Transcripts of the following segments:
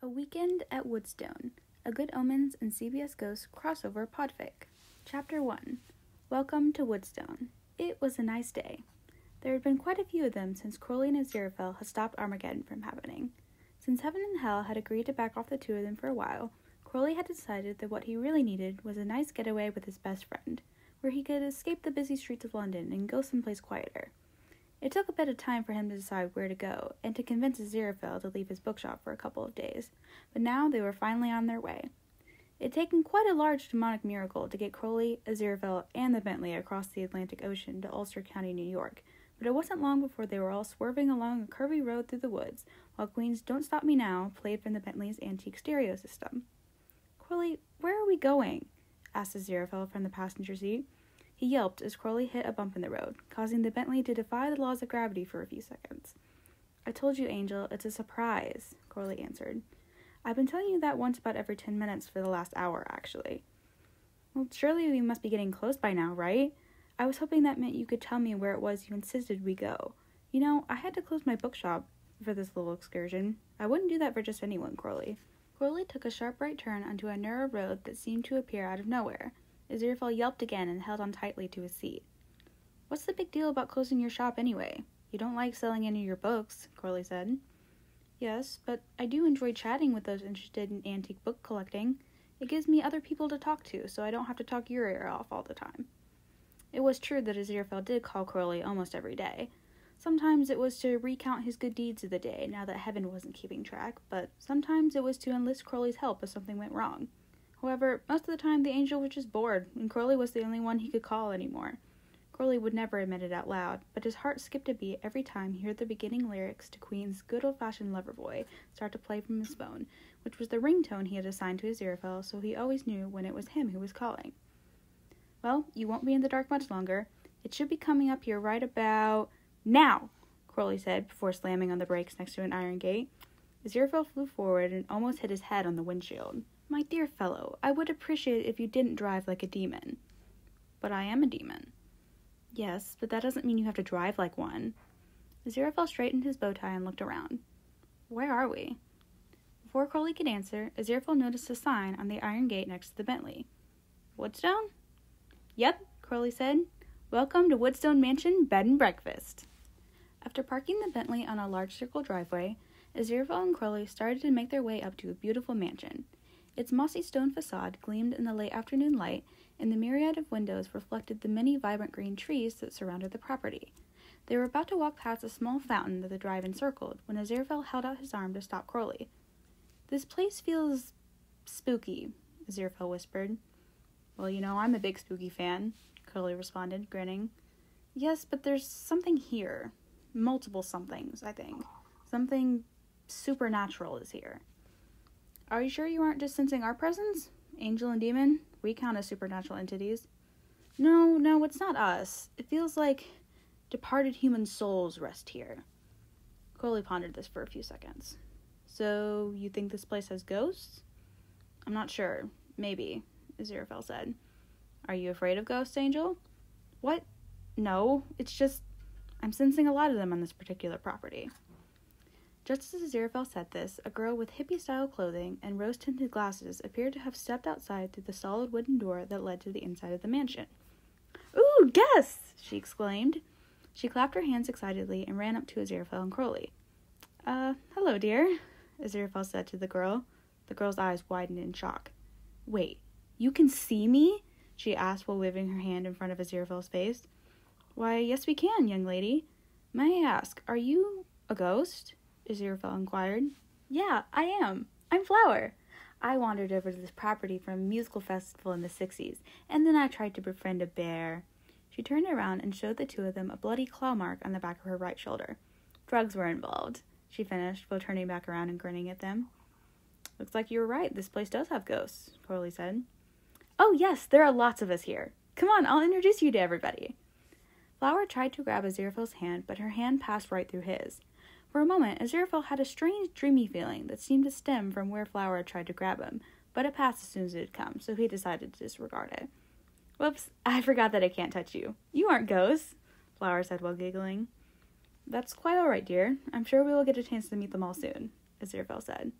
A Weekend at Woodstone, a Good Omens and CBS Ghosts crossover podfic. Chapter 1. Welcome to Woodstone. It was a nice day. There had been quite a few of them since Crowley and Aziraphale had stopped Armageddon from happening. Since Heaven and Hell had agreed to back off the two of them for a while, Crowley had decided that what he really needed was a nice getaway with his best friend, where he could escape the busy streets of London and go someplace quieter. It took a bit of time for him to decide where to go, and to convince Aziraphale to leave his bookshop for a couple of days, but now they were finally on their way. It had taken quite a large demonic miracle to get Crowley, Aziraphale, and the Bentley across the Atlantic Ocean to Ulster County, New York, but it wasn't long before they were all swerving along a curvy road through the woods, while Queen's Don't Stop Me Now played from the Bentley's antique stereo system. "Crowley, where are we going?" asked Aziraphale from the passenger seat. He yelped as Crowley hit a bump in the road, causing the Bentley to defy the laws of gravity for a few seconds. "I told you, Angel, it's a surprise," Crowley answered. "I've been telling you that once about every 10 minutes for the last hour, actually." "Well, surely we must be getting close by now, right? I was hoping that meant you could tell me where it was you insisted we go. You know, I had to close my bookshop for this little excursion. I wouldn't do that for just anyone, Crowley." Crowley took a sharp right turn onto a narrow road that seemed to appear out of nowhere. Aziraphale yelped again and held on tightly to his seat. "What's the big deal about closing your shop anyway? You don't like selling any of your books," Crowley said. "Yes, but I do enjoy chatting with those interested in antique book collecting. It gives me other people to talk to, so I don't have to talk your ear off all the time." It was true that Aziraphale did call Crowley almost every day. Sometimes it was to recount his good deeds of the day, now that Heaven wasn't keeping track, but sometimes it was to enlist Crowley's help if something went wrong. However, most of the time the angel was just bored, and Crowley was the only one he could call anymore. Crowley would never admit it out loud, but his heart skipped a beat every time he heard the beginning lyrics to Queen's Good Old-Fashioned Lover Boy start to play from his phone, which was the ringtone he had assigned to Aziraphale, so he always knew when it was him who was calling. "Well, you won't be in the dark much longer. It should be coming up here right about now," Crowley said before slamming on the brakes next to an iron gate. Aziraphale flew forward and almost hit his head on the windshield. "My dear fellow, I would appreciate it if you didn't drive like a demon." "But I am a demon." "Yes, but that doesn't mean you have to drive like one." Aziraphale straightened his bow tie and looked around. "Where are we?" Before Crowley could answer, Aziraphale noticed a sign on the iron gate next to the Bentley. "Woodstone?" "Yep," Crowley said. "Welcome to Woodstone Mansion Bed and Breakfast." After parking the Bentley on a large circle driveway, Aziraphale and Crowley started to make their way up to a beautiful mansion. Its mossy stone facade gleamed in the late afternoon light, and the myriad of windows reflected the many vibrant green trees that surrounded the property. They were about to walk past a small fountain that the drive encircled, when Aziraphale held out his arm to stop Crowley. "This place feels spooky," Aziraphale whispered. "Well, you know, I'm a big spooky fan," Crowley responded, grinning. "Yes, but there's something here. Multiple somethings, I think. Something supernatural is here." "Are you sure you aren't just sensing our presence? Angel and demon, we count as supernatural entities." No, it's not us. It feels like departed human souls rest here." Crowley pondered this for a few seconds. "So, you think this place has ghosts?" "I'm not sure. Maybe," Aziraphale said. "Are you afraid of ghosts, Angel?" "What? No, it's just I'm sensing a lot of them on this particular property." Just as Aziraphale said this, a girl with hippie-style clothing and rose-tinted glasses appeared to have stepped outside through the solid wooden door that led to the inside of the mansion. "Ooh, guests!" she exclaimed. She clapped her hands excitedly and ran up to Aziraphale and Crowley. Hello, dear," Aziraphale said to the girl. The girl's eyes widened in shock. "Wait, you can see me?" she asked while waving her hand in front of Aziraphale's face. "Why, yes we can, young lady. May I ask, are you a ghost?" Aziraphale inquired. "Yeah, I am. I'm Flower. I wandered over to this property from a musical festival in the 60s, and then I tried to befriend a bear." She turned around and showed the two of them a bloody claw mark on the back of her right shoulder. "Drugs were involved," she finished, while turning back around and grinning at them. "Looks like you were right. This place does have ghosts," Crowley said. "Oh, yes, there are lots of us here. Come on, I'll introduce you to everybody." Flower tried to grab Aziraphale's hand, but her hand passed right through his. For a moment, Aziraphale had a strange, dreamy feeling that seemed to stem from where Flower had tried to grab him, but it passed as soon as it had come, so he decided to disregard it. "Whoops, I forgot that I can't touch you. You aren't ghosts," Flower said while giggling. "That's quite all right, dear. I'm sure we will get a chance to meet them all soon," Aziraphale said.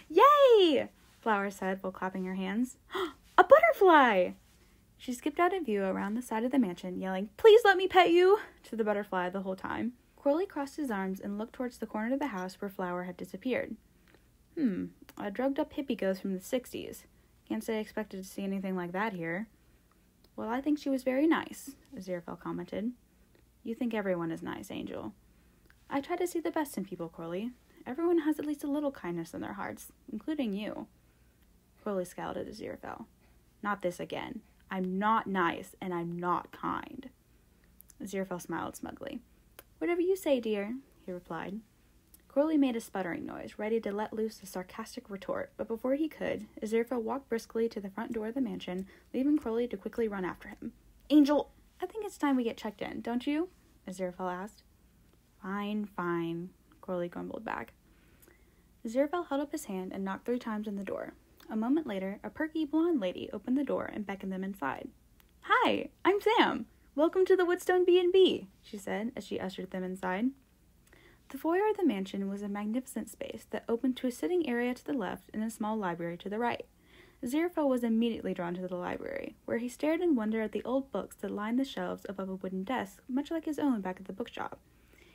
Yay! Flower said while clapping her hands. A butterfly! She skipped out of view around the side of the mansion, yelling, "Please let me pet you!" to the butterfly the whole time. Crowley crossed his arms and looked towards the corner of the house where Flower had disappeared. A drugged-up hippie ghost from the 60s. Can't say I expected to see anything like that here. Well, I think she was very nice, Aziraphale commented. You think everyone is nice, Angel. I try to see the best in people, Crowley. Everyone has at least a little kindness in their hearts, including you. Crowley scowled at Aziraphale. Not this again. I'm not nice, and I'm not kind. Aziraphale smiled smugly. Whatever you say, dear, he replied. Crowley made a sputtering noise, ready to let loose a sarcastic retort, but before he could, Aziraphale walked briskly to the front door of the mansion, leaving Crowley to quickly run after him. Angel, I think it's time we get checked in, don't you? Aziraphale asked. Fine, Crowley grumbled back. Aziraphale held up his hand and knocked 3 times on the door. A moment later, a perky blonde lady opened the door and beckoned them inside. Hi, I'm Sam. Welcome to the Woodstone B&B, she said as she ushered them inside. The foyer of the mansion was a magnificent space that opened to a sitting area to the left and a small library to the right. Aziraphale was immediately drawn to the library, where he stared in wonder at the old books that lined the shelves above a wooden desk, much like his own back at the bookshop.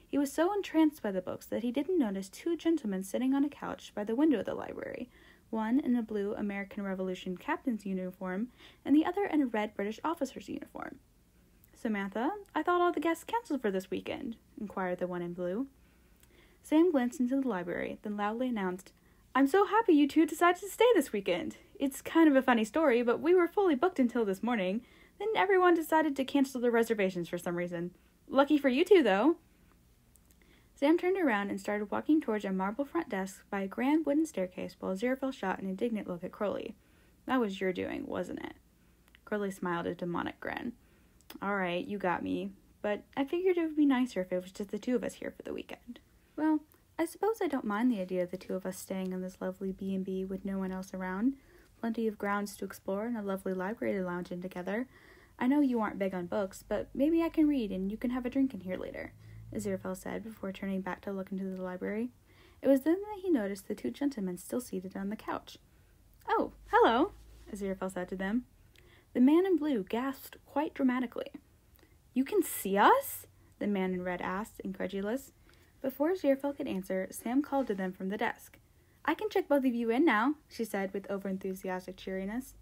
He was so entranced by the books that he didn't notice 2 gentlemen sitting on a couch by the window of the library, one in a blue American Revolution captain's uniform, and the other in a red British officer's uniform. Samantha, I thought all the guests canceled for this weekend, inquired the one in blue. Sam glanced into the library, then loudly announced, I'm so happy you 2 decided to stay this weekend. It's kind of a funny story, but we were fully booked until this morning. Then everyone decided to cancel their reservations for some reason. Lucky for you 2, though. Sam turned around and started walking towards a marble front desk by a grand wooden staircase while Aziraphale shot an indignant look at Crowley. That was your doing, wasn't it? Crowley smiled a demonic grin. All right, you got me, but I figured it would be nicer if it was just the 2 of us here for the weekend. Well, I suppose I don't mind the idea of the 2 of us staying in this lovely B&B with no one else around. Plenty of grounds to explore and a lovely library to lounge in together. I know you aren't big on books, but maybe I can read and you can have a drink in here later, Aziraphale said before turning back to look into the library. It was then that he noticed the 2 gentlemen still seated on the couch. Oh, hello, Aziraphale said to them. The man in blue gasped quite dramatically. You can see us? The man in red asked, incredulous. Before Aziraphale could answer, Sam called to them from the desk. I can check both of you in now, she said with over-enthusiastic cheeriness.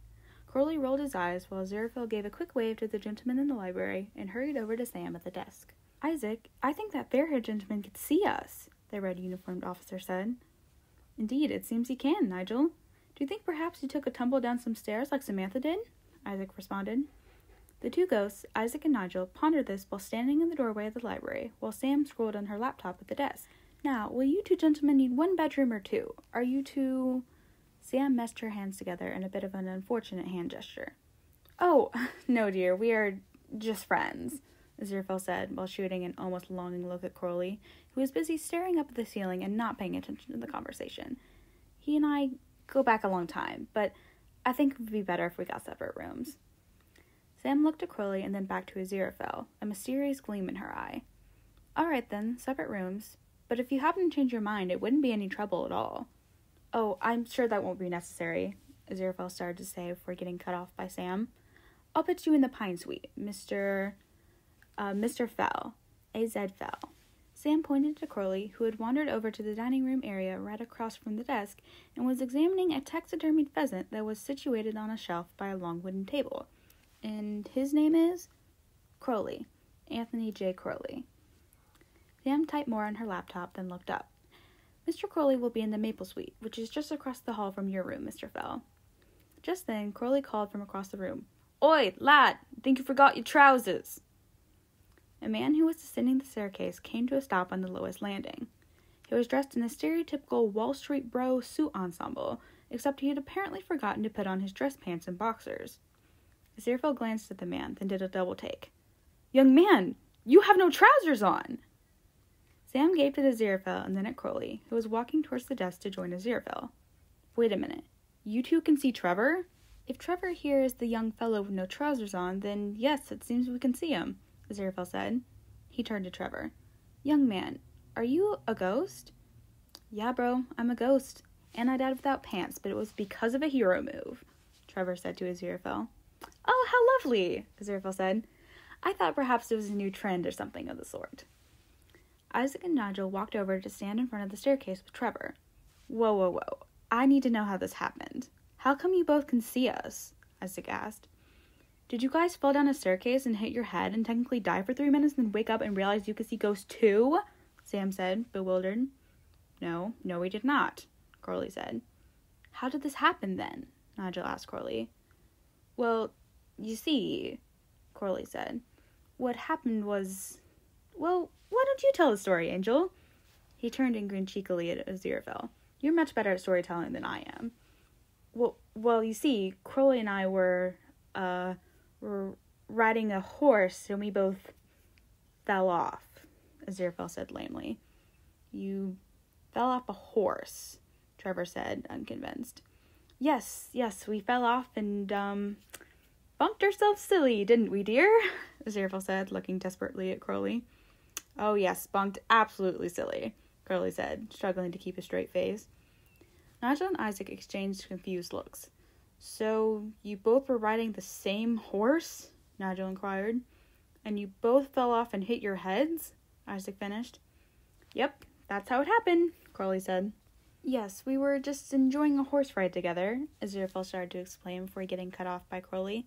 Crowley rolled his eyes while Aziraphale gave a quick wave to the gentleman in the library and hurried over to Sam at the desk. Isaac, I think that fair-haired gentleman can see us, the red-uniformed officer said. Indeed, it seems he can, Nigel. Do you think perhaps he took a tumble down some stairs like Samantha did? Isaac responded. The 2 ghosts, Isaac and Nigel, pondered this while standing in the doorway of the library, while Sam scrolled on her laptop at the desk. Now, will you 2 gentlemen need 1 bedroom or 2? Are you 2... Sam meshed her hands together in a bit of an unfortunate hand gesture. Oh, no, dear, we are just friends, Aziraphale said, while shooting an almost longing look at Crowley, who was busy staring up at the ceiling and not paying attention to the conversation. He and I go back a long time, but I think it would be better if we got separate rooms. Sam looked at Crowley and then back to Aziraphale, a mysterious gleam in her eye. All right, then, separate rooms. But if you happen to change your mind, it wouldn't be any trouble at all. Oh, I'm sure that won't be necessary, Aziraphale started to say before getting cut off by Sam. I'll put you in the Pine Suite, Mr. Fell. A.Z. Fell. Sam pointed to Crowley, who had wandered over to the dining room area right across from the desk and was examining a taxidermied pheasant that was situated on a shelf by a long wooden table. And his name is? Crowley. Anthony J. Crowley. Sam typed more on her laptop, then looked up. Mr. Crowley will be in the Maple Suite, which is just across the hall from your room, Mr. Fell. Just then, Crowley called from across the room. Oi, lad! Think you forgot your trousers! A man who was descending the staircase came to a stop on the lowest landing. He was dressed in a stereotypical Wall Street bro suit ensemble, except he had apparently forgotten to put on his dress pants and boxers. Aziraphale glanced at the man, then did a double take. Young man, you have no trousers on! Sam gaped at Aziraphale and then at Crowley, who was walking towards the desk to join Aziraphale. Wait a minute. You 2 can see Trevor? If Trevor here is the young fellow with no trousers on, then yes, it seems we can see him, Aziraphale said. He turned to Trevor. Young man, are you a ghost? Yeah, bro, I'm a ghost. And I died without pants, but it was because of a hero move, Trevor said to Aziraphale. Oh, how lovely, Aziraphale said. I thought perhaps it was a new trend or something of the sort. Isaac and Nigel walked over to stand in front of the staircase with Trevor. Whoa. I need to know how this happened. How come you both can see us? Isaac asked. Did you guys fall down a staircase and hit your head and technically die for 3 minutes and then wake up and realize you could see ghosts too? Sam said, bewildered. No, we did not, Corley said. How did this happen then? Nigel asked Corley. Well, you see, Corley said, what happened was... Well, why don't you tell the story, Angel? He turned and grinned cheekily at Aziraphale. You're much better at storytelling than I am. Well, you see, Crowley and I were riding a horse and we both fell off, Aziraphale said lamely. You fell off a horse, Trevor said, unconvinced. Yes, we fell off and, bunked ourselves silly, didn't we, dear? Aziraphale said, looking desperately at Crowley. Oh, yes, bunked absolutely silly, Crowley said, struggling to keep a straight face. Nigel and Isaac exchanged confused looks. So, you both were riding the same horse? Nigel inquired. And you both fell off and hit your heads? Isaac finished. Yep, that's how it happened, Crowley said. Yes, we were just enjoying a horse ride together, Aziraphale started to explain before getting cut off by Crowley.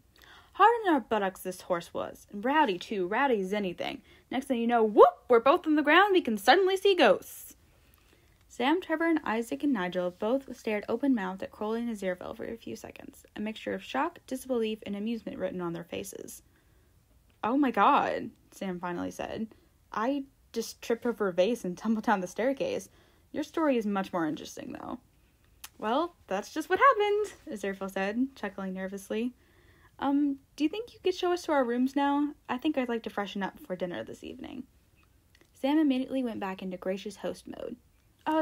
Hard on our buttocks this horse was, and rowdy too, rowdy as anything. Next thing you know, whoop, we're both on the ground, we can suddenly see ghosts. Sam, Trevor, and Isaac and Nigel both stared open-mouthed at Crowley and Aziraphale for a few seconds, a mixture of shock, disbelief, and amusement written on their faces. Oh my god, Sam finally said. I just tripped over a vase and tumbled down the staircase. Your story is much more interesting, though. Well, that's just what happened, Aziraphale said, chuckling nervously. Do you think you could show us to our rooms now? I think I'd like to freshen up before dinner this evening. Sam immediately went back into gracious host mode.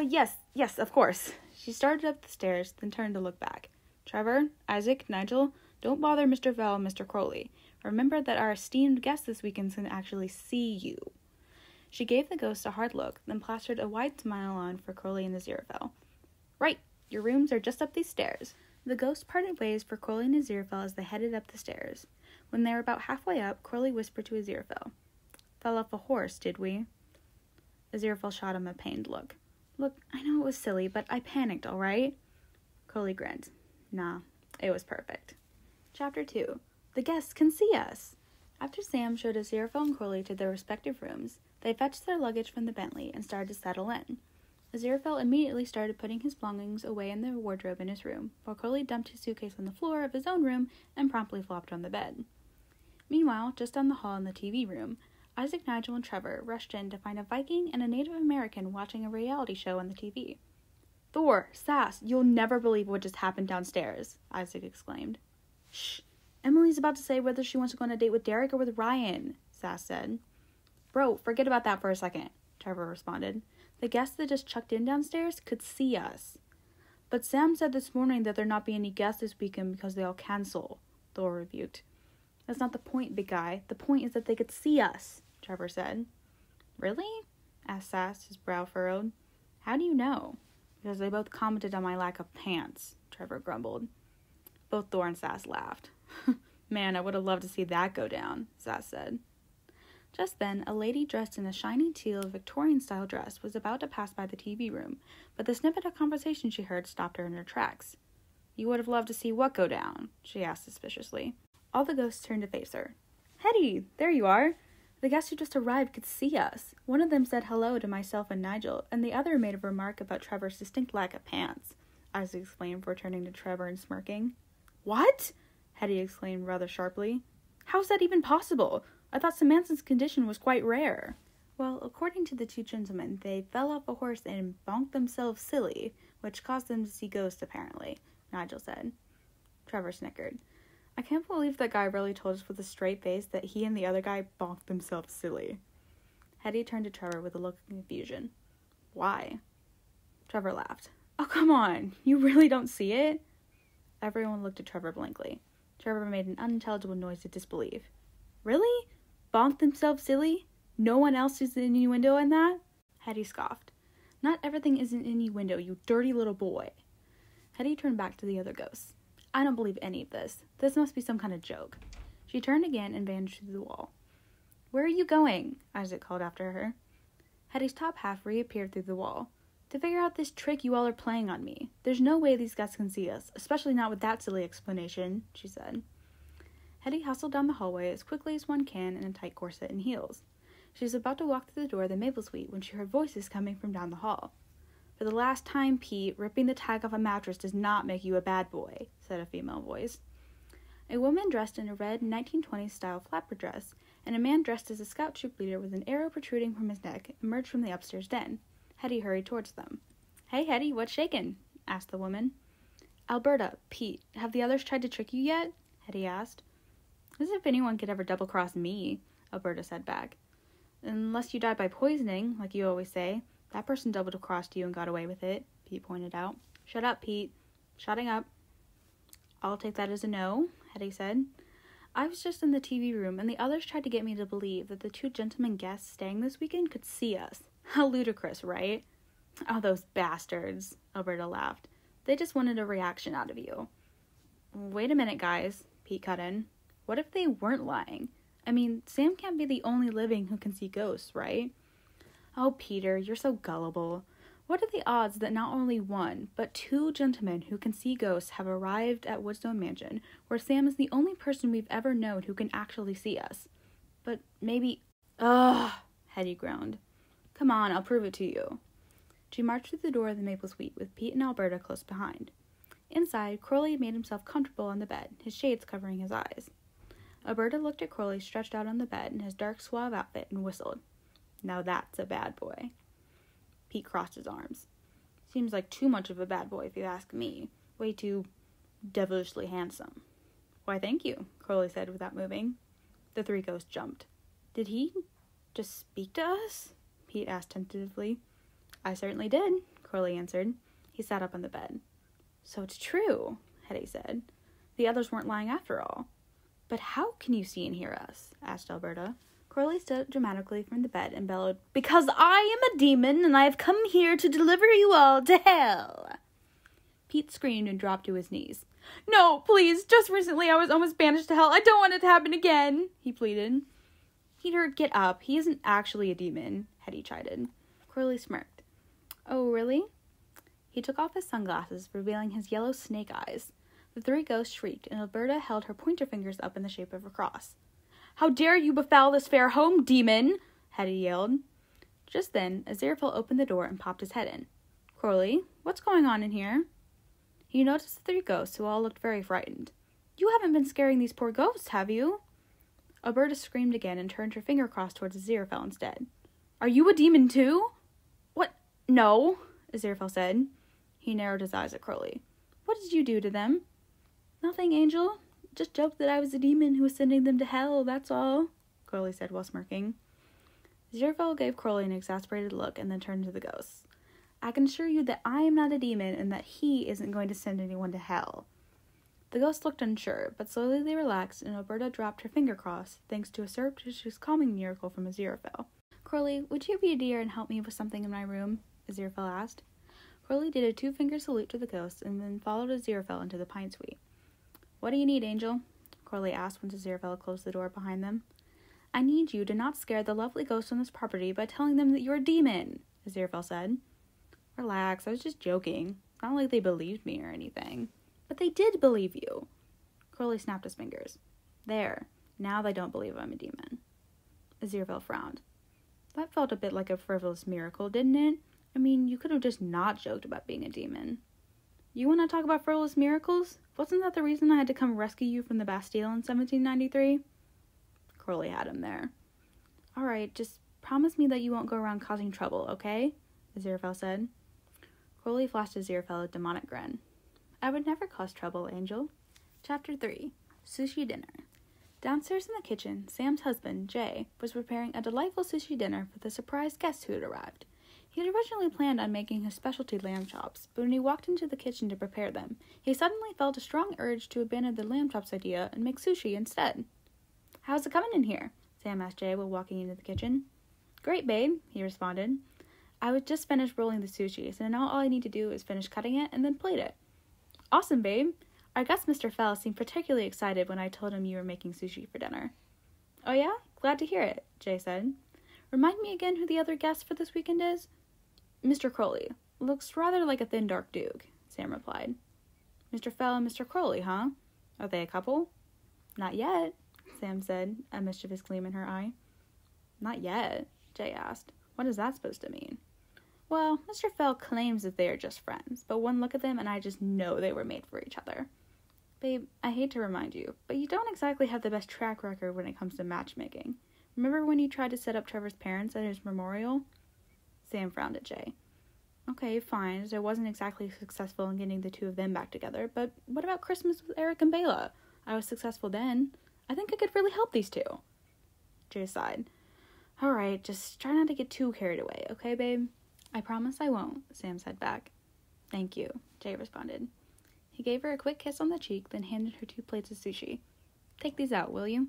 Yes, of course. She started up the stairs, then turned to look back. Trevor, Isaac, Nigel, don't bother Mr. Vell and Mr. Crowley. Remember that our esteemed guests this weekend can actually see you. She gave the ghost a hard look, then plastered a wide smile on for Crowley and Aziraphale. Right, your rooms are just up these stairs. The ghost parted ways for Crowley and Aziraphale as they headed up the stairs. When they were about halfway up, Crowley whispered to Aziraphale. Fell off a horse, did we? Aziraphale shot him a pained look. Look, I know it was silly, but I panicked, all right? Crowley grinned. Nah, it was perfect. Chapter 2. The guests can see us. After Sam showed Aziraphale and Crowley to their respective rooms, they fetched their luggage from the Bentley and started to settle in. Aziraphale immediately started putting his belongings away in the wardrobe in his room, while Crowley dumped his suitcase on the floor of his own room and promptly flopped on the bed. Meanwhile, just down the hall in the TV room, Isaac, Nigel, and Trevor rushed in to find a Viking and a Native American watching a reality show on the TV. Thor, Sass, you'll never believe what just happened downstairs, Isaac exclaimed. Shh, Emily's about to say whether she wants to go on a date with Derek or with Ryan, Sass said. Bro, forget about that for a second, Trevor responded. The guests that just chucked in downstairs could see us. But Sam said this morning that there'd not be any guests this weekend because they all cancel, Thor rebuked. That's not the point, big guy. The point is that they could see us, Trevor said. Really? Asked Sass, his brow furrowed. How do you know? Because they both commented on my lack of pants, Trevor grumbled. Both Thor and Sass laughed. Man, I would have loved to see that go down, Sass said. Just then, a lady dressed in a shiny teal Victorian-style dress was about to pass by the TV room, but the snippet of conversation she heard stopped her in her tracks. You would have loved to see what go down? She asked suspiciously. All the ghosts turned to face her. Hetty, there you are. The guests who just arrived could see us. One of them said hello to myself and Nigel, and the other made a remark about Trevor's distinct lack of pants, Isaac explained before turning to Trevor and smirking. What? Hetty exclaimed rather sharply. How's that even possible? I thought Samantha's condition was quite rare. Well, according to the two gentlemen, they fell off a horse and bonked themselves silly, which caused them to see ghosts, apparently, Nigel said. Trevor snickered. I can't believe that guy really told us with a straight face that he and the other guy bonked themselves silly. Hetty turned to Trevor with a look of confusion. Why? Trevor laughed. Oh, come on. You really don't see it? Everyone looked at Trevor blankly. Trevor made an unintelligible noise of disbelief. Really? Bonked themselves silly? No one else sees the innuendo in that? Hetty scoffed. Not everything is an innuendo, you dirty little boy. Hetty turned back to the other ghosts. I don't believe any of this. This must be some kind of joke. She turned again and vanished through the wall. Where are you going? Isaac called after her. Hetty's top half reappeared through the wall. To figure out this trick you all are playing on me. There's no way these guys can see us, especially not with that silly explanation, she said. Hetty hustled down the hallway as quickly as one can in a tight corset and heels. She was about to walk through the door of the Maple Suite when she heard voices coming from down the hall. For the last time, Pete, ripping the tag off a mattress does not make you a bad boy, said a female voice. A woman dressed in a red 1920s-style flapper dress and a man dressed as a scout troop leader with an arrow protruding from his neck emerged from the upstairs den. Hetty hurried towards them. Hey, Hetty, what's shakin'? Asked the woman. Alberta, Pete, have the others tried to trick you yet? Hetty asked. As if anyone could ever double-cross me, Alberta said back. Unless you died by poisoning, like you always say. That person double-crossed you and got away with it, Pete pointed out. Shut up, Pete. Shutting up. I'll take that as a no, Hetty said. I was just in the TV room, and the others tried to get me to believe that the two gentlemen guests staying this weekend could see us. How ludicrous, right? Oh, those bastards, Alberta laughed. They just wanted a reaction out of you. Wait a minute, guys, Pete cut in. What if they weren't lying? I mean, Sam can't be the only living who can see ghosts, right? Oh, Peter, you're so gullible. What are the odds that not only one, but two gentlemen who can see ghosts have arrived at Woodstone Mansion, where Sam is the only person we've ever known who can actually see us? But maybe... Ugh, Hetty groaned. Come on, I'll prove it to you. She marched through the door of the Maple Suite with Pete and Alberta close behind. Inside, Crowley made himself comfortable on the bed, his shades covering his eyes. Alberta looked at Crowley stretched out on the bed in his dark suave outfit and whistled. Now that's a bad boy. Pete crossed his arms. Seems like too much of a bad boy if you ask me. Way too devilishly handsome. Why, thank you, Crowley said without moving. The three ghosts jumped. Did he just speak to us? Pete asked tentatively. I certainly did, Crowley answered. He sat up on the bed. So it's true, Hetty said. The others weren't lying after all. But how can you see and hear us? Asked Alberta. Crowley stood up dramatically from the bed and bellowed, Because I am a demon, and I have come here to deliver you all to hell. Pete screamed and dropped to his knees. No, please, just recently I was almost banished to hell. I don't want it to happen again, he pleaded. Peter, get up. He isn't actually a demon, Hetty chided. Crowley smirked. Oh, really? He took off his sunglasses, revealing his yellow snake eyes. The three ghosts shrieked, and Alberta held her pointer fingers up in the shape of a cross. How dare you befoul this fair home, demon! Hetty yelled. Just then, Aziraphale opened the door and popped his head in. Crowley, what's going on in here? He noticed the three ghosts, who all looked very frightened. You haven't been scaring these poor ghosts, have you? Alberta screamed again and turned her finger crossed towards Aziraphale instead. Are you a demon too? What? No, Aziraphale said. He narrowed his eyes at Crowley. What did you do to them? Nothing, Angel. Just joked that I was a demon who was sending them to hell, that's all, Crowley said while smirking. Aziraphale gave Crowley an exasperated look and then turned to the ghosts. I can assure you that I am not a demon and that he isn't going to send anyone to hell. The ghosts looked unsure, but slowly they relaxed and Alberta dropped her finger cross, thanks to a surreptitious calming miracle from Aziraphale. Crowley, would you be a dear and help me with something in my room? Aziraphale asked. Crowley did a two-finger salute to the ghosts and then followed Aziraphale into the pine suite. What do you need, Angel? Crowley asked when Aziraphale closed the door behind them. I need you to not scare the lovely ghosts on this property by telling them that you're a demon, Aziraphale said. Relax, I was just joking. Not like they believed me or anything. But they did believe you. Crowley snapped his fingers. There. Now they don't believe I'm a demon. Aziraphale frowned. That felt a bit like a frivolous miracle, didn't it? I mean, you could have just not joked about being a demon. You want to talk about frivolous miracles? Wasn't that the reason I had to come rescue you from the Bastille in 1793? Crowley had him there. All right, just promise me that you won't go around causing trouble, okay? Aziraphale said. Crowley flashed Aziraphale a demonic grin. I would never cause trouble, Angel. Chapter 3. Sushi Dinner. Downstairs in the kitchen, Sam's husband, Jay, was preparing a delightful sushi dinner for the surprise guests who had arrived. He had originally planned on making his specialty lamb chops, but when he walked into the kitchen to prepare them, he suddenly felt a strong urge to abandon the lamb chops idea and make sushi instead. How's it coming in here? Sam asked Jay while walking into the kitchen. Great, babe, he responded. I was just finished rolling the sushi, so now all I need to do is finish cutting it and then plate it. Awesome, babe. I guess Mr. Fell seemed particularly excited when I told him you were making sushi for dinner. Oh yeah? Glad to hear it, Jay said. Remind me again who the other guest for this weekend is? Mr. Crowley. Looks rather like a thin, dark duke, Sam replied. Mr. Fell and Mr. Crowley, huh? Are they a couple? Not yet, Sam said, a mischievous gleam in her eye. Not yet, Jay asked. What is that supposed to mean? Well, Mr. Fell claims that they are just friends, but one look at them and I just know they were made for each other. Babe, I hate to remind you, but you don't exactly have the best track record when it comes to matchmaking. Remember when you tried to set up Trevor's parents at his memorial? Sam frowned at Jay. Okay, fine, I wasn't exactly successful in getting the two of them back together, but what about Christmas with Eric and Bela? I was successful then. I think I could really help these two. Jay sighed. Alright, just try not to get too carried away, okay, babe? I promise I won't, Sam said back. Thank you, Jay responded. He gave her a quick kiss on the cheek, then handed her 2 plates of sushi. Take these out, will you?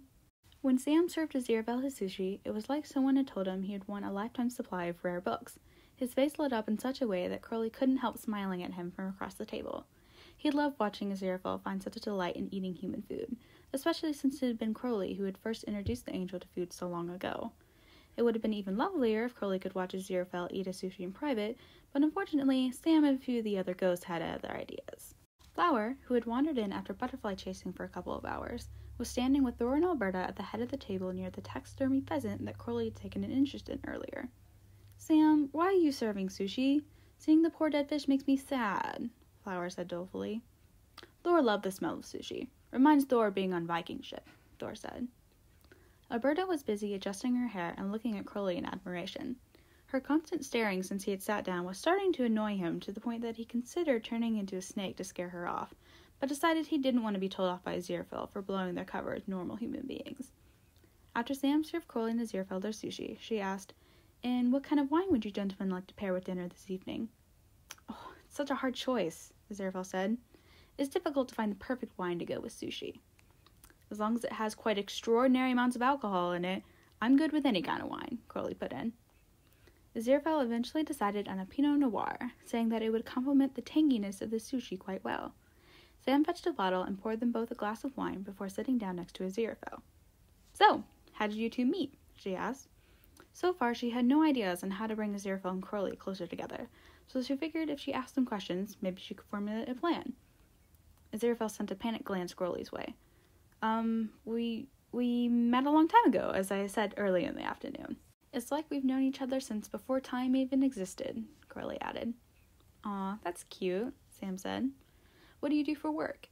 When Sam served Aziraphale his sushi, it was like someone had told him he had won a lifetime supply of rare books. His face lit up in such a way that Crowley couldn't help smiling at him from across the table. He loved watching Aziraphale find such a delight in eating human food, especially since it had been Crowley who had first introduced the angel to food so long ago. It would have been even lovelier if Crowley could watch Aziraphale eat his sushi in private, but unfortunately, Sam and a few of the other ghosts had other ideas. Flower, who had wandered in after butterfly chasing for a couple of hours, was standing with Thor and Alberta at the head of the table near the taxidermy pheasant that Crowley had taken an interest in earlier. Sam, why are you serving sushi? Seeing the poor dead fish makes me sad, Flower said dolefully. Thor loved the smell of sushi. Reminds Thor of being on Viking ship, Thor said. Alberta was busy adjusting her hair and looking at Crowley in admiration. Her constant staring since he had sat down was starting to annoy him to the point that he considered turning into a snake to scare her off, but decided he didn't want to be told off by Aziraphale for blowing their cover as normal human beings. After Sam served Crowley and Aziraphale their sushi, she asked, And what kind of wine would you gentlemen like to pair with dinner this evening? Oh, it's such a hard choice, Aziraphale said. It's difficult to find the perfect wine to go with sushi. As long as it has quite extraordinary amounts of alcohol in it, I'm good with any kind of wine, Crowley put in. Aziraphale eventually decided on a Pinot Noir, saying that it would complement the tanginess of the sushi quite well. Sam fetched a bottle and poured them both a glass of wine before sitting down next to Aziraphale. So, how did you two meet? She asked. So far, she had no ideas on how to bring Aziraphale and Crowley closer together, so she figured if she asked them questions, maybe she could formulate a plan. Aziraphale sent a panicked glance Crowley's way. We met a long time ago, as I said early in the afternoon. It's like we've known each other since before time even existed, Crowley added. Aw, that's cute, Sam said. What do you do for work?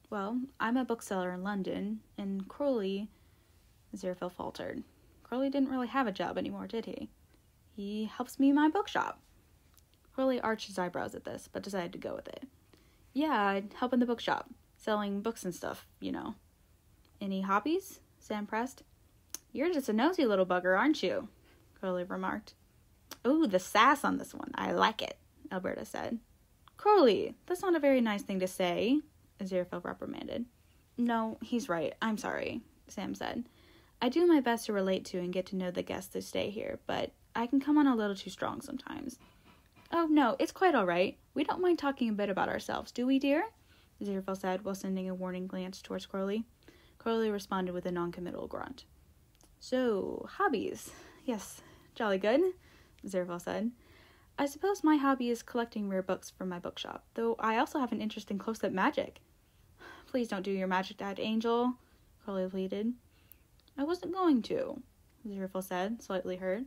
Well, I'm a bookseller in London, and Crowley... Aziraphale faltered. Crowley didn't really have a job anymore, did he? He helps me in my bookshop. Crowley arched his eyebrows at this, but decided to go with it. Yeah, I help in the bookshop, selling books and stuff, you know. Any hobbies? Sam pressed. You're just a nosy little bugger, aren't you? Crowley remarked. Ooh, the sass on this one. I like it, Alberta said. Crowley, that's not a very nice thing to say, Aziraphale reprimanded. No, he's right. I'm sorry, Sam said. I do my best to relate to and get to know the guests that stay here, but I can come on a little too strong sometimes. Oh, no, it's quite all right. We don't mind talking a bit about ourselves, do we, dear? Aziraphale said while sending a warning glance towards Crowley. Crowley responded with a non-committal grunt. So, hobbies. Yes, jolly good, Aziraphale said. I suppose my hobby is collecting rare books from my bookshop, though I also have an interest in close-up magic. Please don't do your magic, Dad, Angel, Crowley pleaded. I wasn't going to, Aziraphale said, slightly hurt.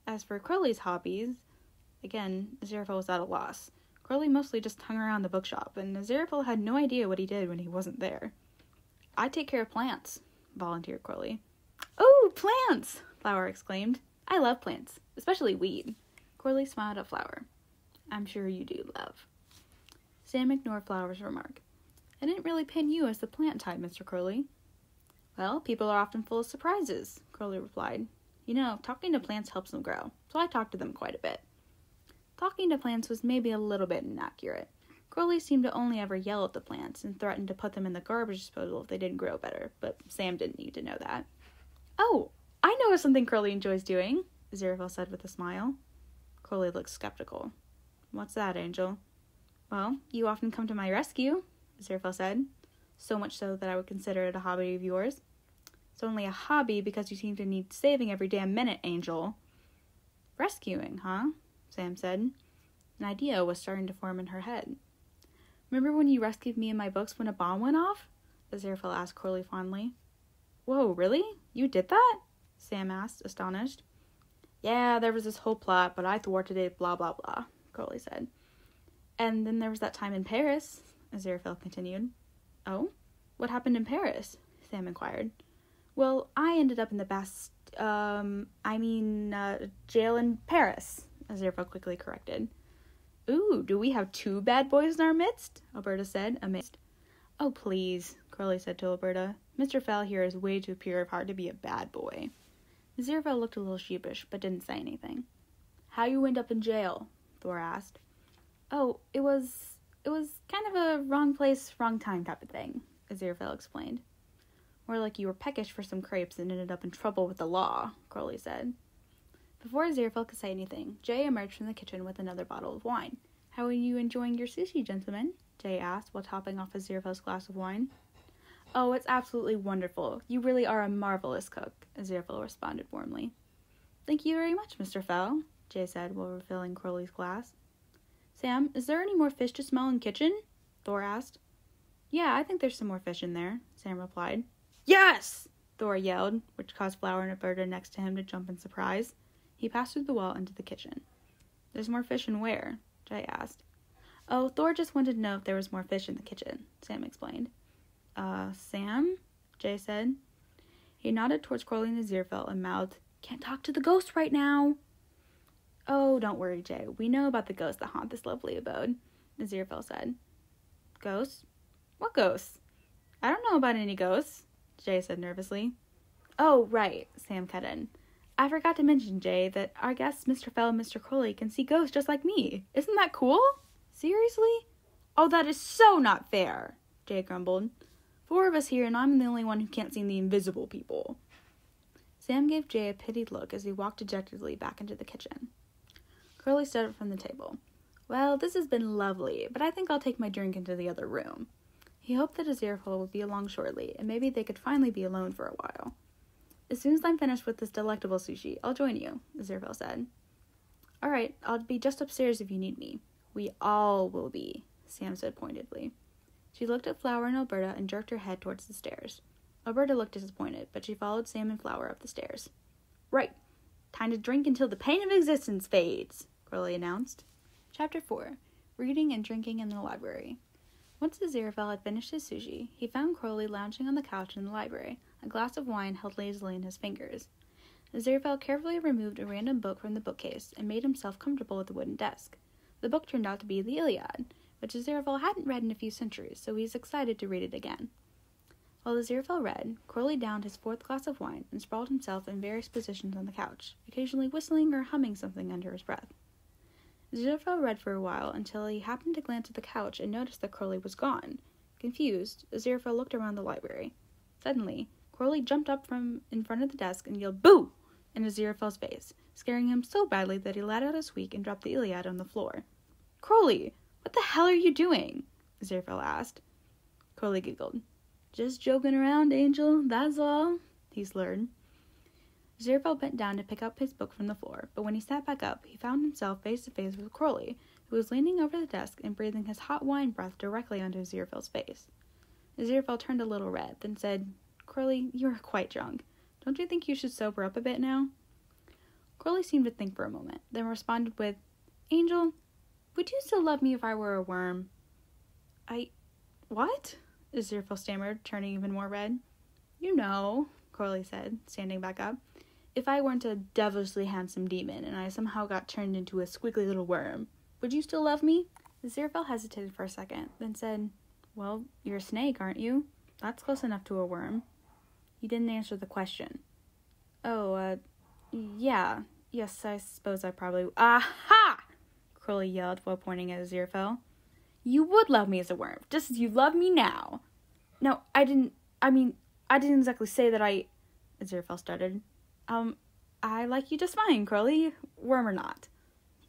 As for Crowley's hobbies, again, Aziraphale was at a loss. Crowley mostly just hung around the bookshop, and Aziraphale had no idea what he did when he wasn't there. I take care of plants, volunteered Crowley. Oh, plants! Flower exclaimed. I love plants, especially weed. Crowley smiled at Flower. I'm sure you do, love. Sam ignored Flower's remark. I didn't really pin you as the plant type, Mr. Crowley. Well, people are often full of surprises, Crowley replied. You know, talking to plants helps them grow, so I talk to them quite a bit. Talking to plants was maybe a little bit inaccurate. Crowley seemed to only ever yell at the plants and threaten to put them in the garbage disposal if they didn't grow better, but Sam didn't need to know that. Oh, I know something Crowley enjoys doing, Aziraphale said with a smile. Crowley looked skeptical. What's that, Angel? Well, you often come to my rescue, Aziraphale said. So much so that I would consider it a hobby of yours. It's only a hobby because you seem to need saving every damn minute, Angel. Rescuing, huh? Sam said. An idea was starting to form in her head. Remember when you rescued me and my books when a bomb went off? Aziraphale asked Crowley fondly. Whoa, really? You did that? Sam asked, astonished. Yeah, there was this whole plot, but I thwarted it, blah, blah, blah, Crowley said. And then there was that time in Paris, Aziraphale continued. Oh? What happened in Paris? Sam inquired. Well, I ended up in the jail in Paris, Aziraphale quickly corrected. Ooh, do we have two bad boys in our midst? Alberta said, amazed. Oh, please, Crowley said to Alberta. Mr. Fell here is way too pure of heart to be a bad boy. Aziraphale looked a little sheepish, but didn't say anything. How you end up in jail? Thor asked. Oh, it was kind of a wrong place, wrong time type of thing, Aziraphale explained. More like you were peckish for some crepes and ended up in trouble with the law, Crowley said. Before Aziraphale could say anything, Jay emerged from the kitchen with another bottle of wine. How are you enjoying your sushi, gentlemen? Jay asked while topping off Aziraphale's glass of wine. Oh, it's absolutely wonderful. You really are a marvelous cook, Aziraphale responded warmly. Thank you very much, Mr. Fell, Jay said while refilling Crowley's glass. Sam, is there any more fish to smell in the kitchen? Thor asked. Yeah, I think there's some more fish in there, Sam replied. Yes! Thor yelled, which caused Flower and Alberta next to him to jump in surprise. He passed through the wall into the kitchen. There's more fish in where? Jay asked. Oh, Thor just wanted to know if there was more fish in the kitchen, Sam explained. Sam? Jay said. He nodded towards Crowley and Aziraphale and mouthed, Can't talk to the ghost right now. Oh, don't worry, Jay. We know about the ghosts that haunt this lovely abode, Aziraphale said. Ghosts? What ghosts? I don't know about any ghosts, Jay said nervously. Oh, right, Sam cut in. I forgot to mention, Jay, that our guests, Mr. Fell and Mr. Crowley, can see ghosts just like me. Isn't that cool? Seriously? Oh, that is so not fair, Jay grumbled. 4 of us here, and I'm the only one who can't see the invisible people. Sam gave Jay a pitied look as he walked dejectedly back into the kitchen. Crowley stood up from the table. Well, this has been lovely, but I think I'll take my drink into the other room. He hoped that Aziraphale would be along shortly, and maybe they could finally be alone for a while. As soon as I'm finished with this delectable sushi, I'll join you, Aziraphale said. All right, I'll be just upstairs if you need me. We all will be, Sam said pointedly. She looked at Flower and Alberta and jerked her head towards the stairs. Alberta looked disappointed, but she followed Sam and Flower up the stairs. Right. Time to drink until the pain of existence fades, Crowley announced. Chapter 4. Reading and Drinking in the Library. Once Aziraphale had finished his sushi, he found Crowley lounging on the couch in the library, a glass of wine held lazily in his fingers. Aziraphale carefully removed a random book from the bookcase and made himself comfortable at the wooden desk. The book turned out to be the Iliad, which Aziraphale hadn't read in a few centuries, so he was excited to read it again. While Aziraphale read, Crowley downed his 4th glass of wine and sprawled himself in various positions on the couch, occasionally whistling or humming something under his breath. Aziraphale read for a while until he happened to glance at the couch and noticed that Crowley was gone. Confused, Aziraphale looked around the library. Suddenly, Crowley jumped up from in front of the desk and yelled, "Boo!" in Aziraphale's face, scaring him so badly that he let out a squeak and dropped the Iliad on the floor. Crowley, what the hell are you doing? Aziraphale asked. Crowley giggled. Just joking around, Angel, that's all, he slurred. Aziraphale bent down to pick up his book from the floor, but when he sat back up, he found himself face to face with Crowley, who was leaning over the desk and breathing his hot wine breath directly onto Aziraphale's face. Aziraphale turned a little red, then said, Crowley, you are quite drunk. Don't you think you should sober up a bit now? Crowley seemed to think for a moment, then responded with, Angel, would you still love me if I were a worm? What? Aziraphale stammered, turning even more red. You know, Crowley said, standing back up. If I weren't a devilishly handsome demon and I somehow got turned into a squiggly little worm, would you still love me? Aziraphale hesitated for a second, then said, Well, you're a snake, aren't you? That's close enough to a worm. You didn't answer the question. Yeah. Yes, I suppose I probably... Aha! Crowley yelled while pointing at Aziraphale. You would love me as a worm, just as you love me now. No, I didn't exactly say that I... Aziraphale stuttered. I like you just fine, Crowley, worm or not.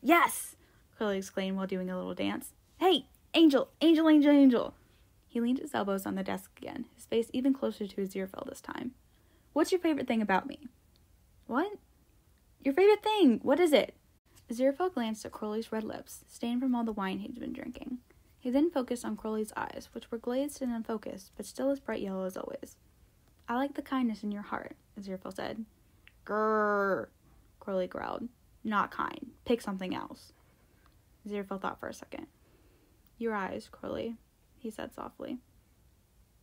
Yes! Crowley exclaimed while doing a little dance. Hey, Angel, Angel, Angel, Angel. He leaned his elbows on the desk again, his face even closer to Aziraphale this time. What's your favorite thing about me? What? Your favorite thing! What is it? Aziraphale glanced at Crowley's red lips, stained from all the wine he'd been drinking. He then focused on Crowley's eyes, which were glazed and unfocused, but still as bright yellow as always. I like the kindness in your heart, Aziraphale said. Grrr, Crowley growled. Not kind. Pick something else. Aziraphale thought for a second. Your eyes, Crowley, he said softly.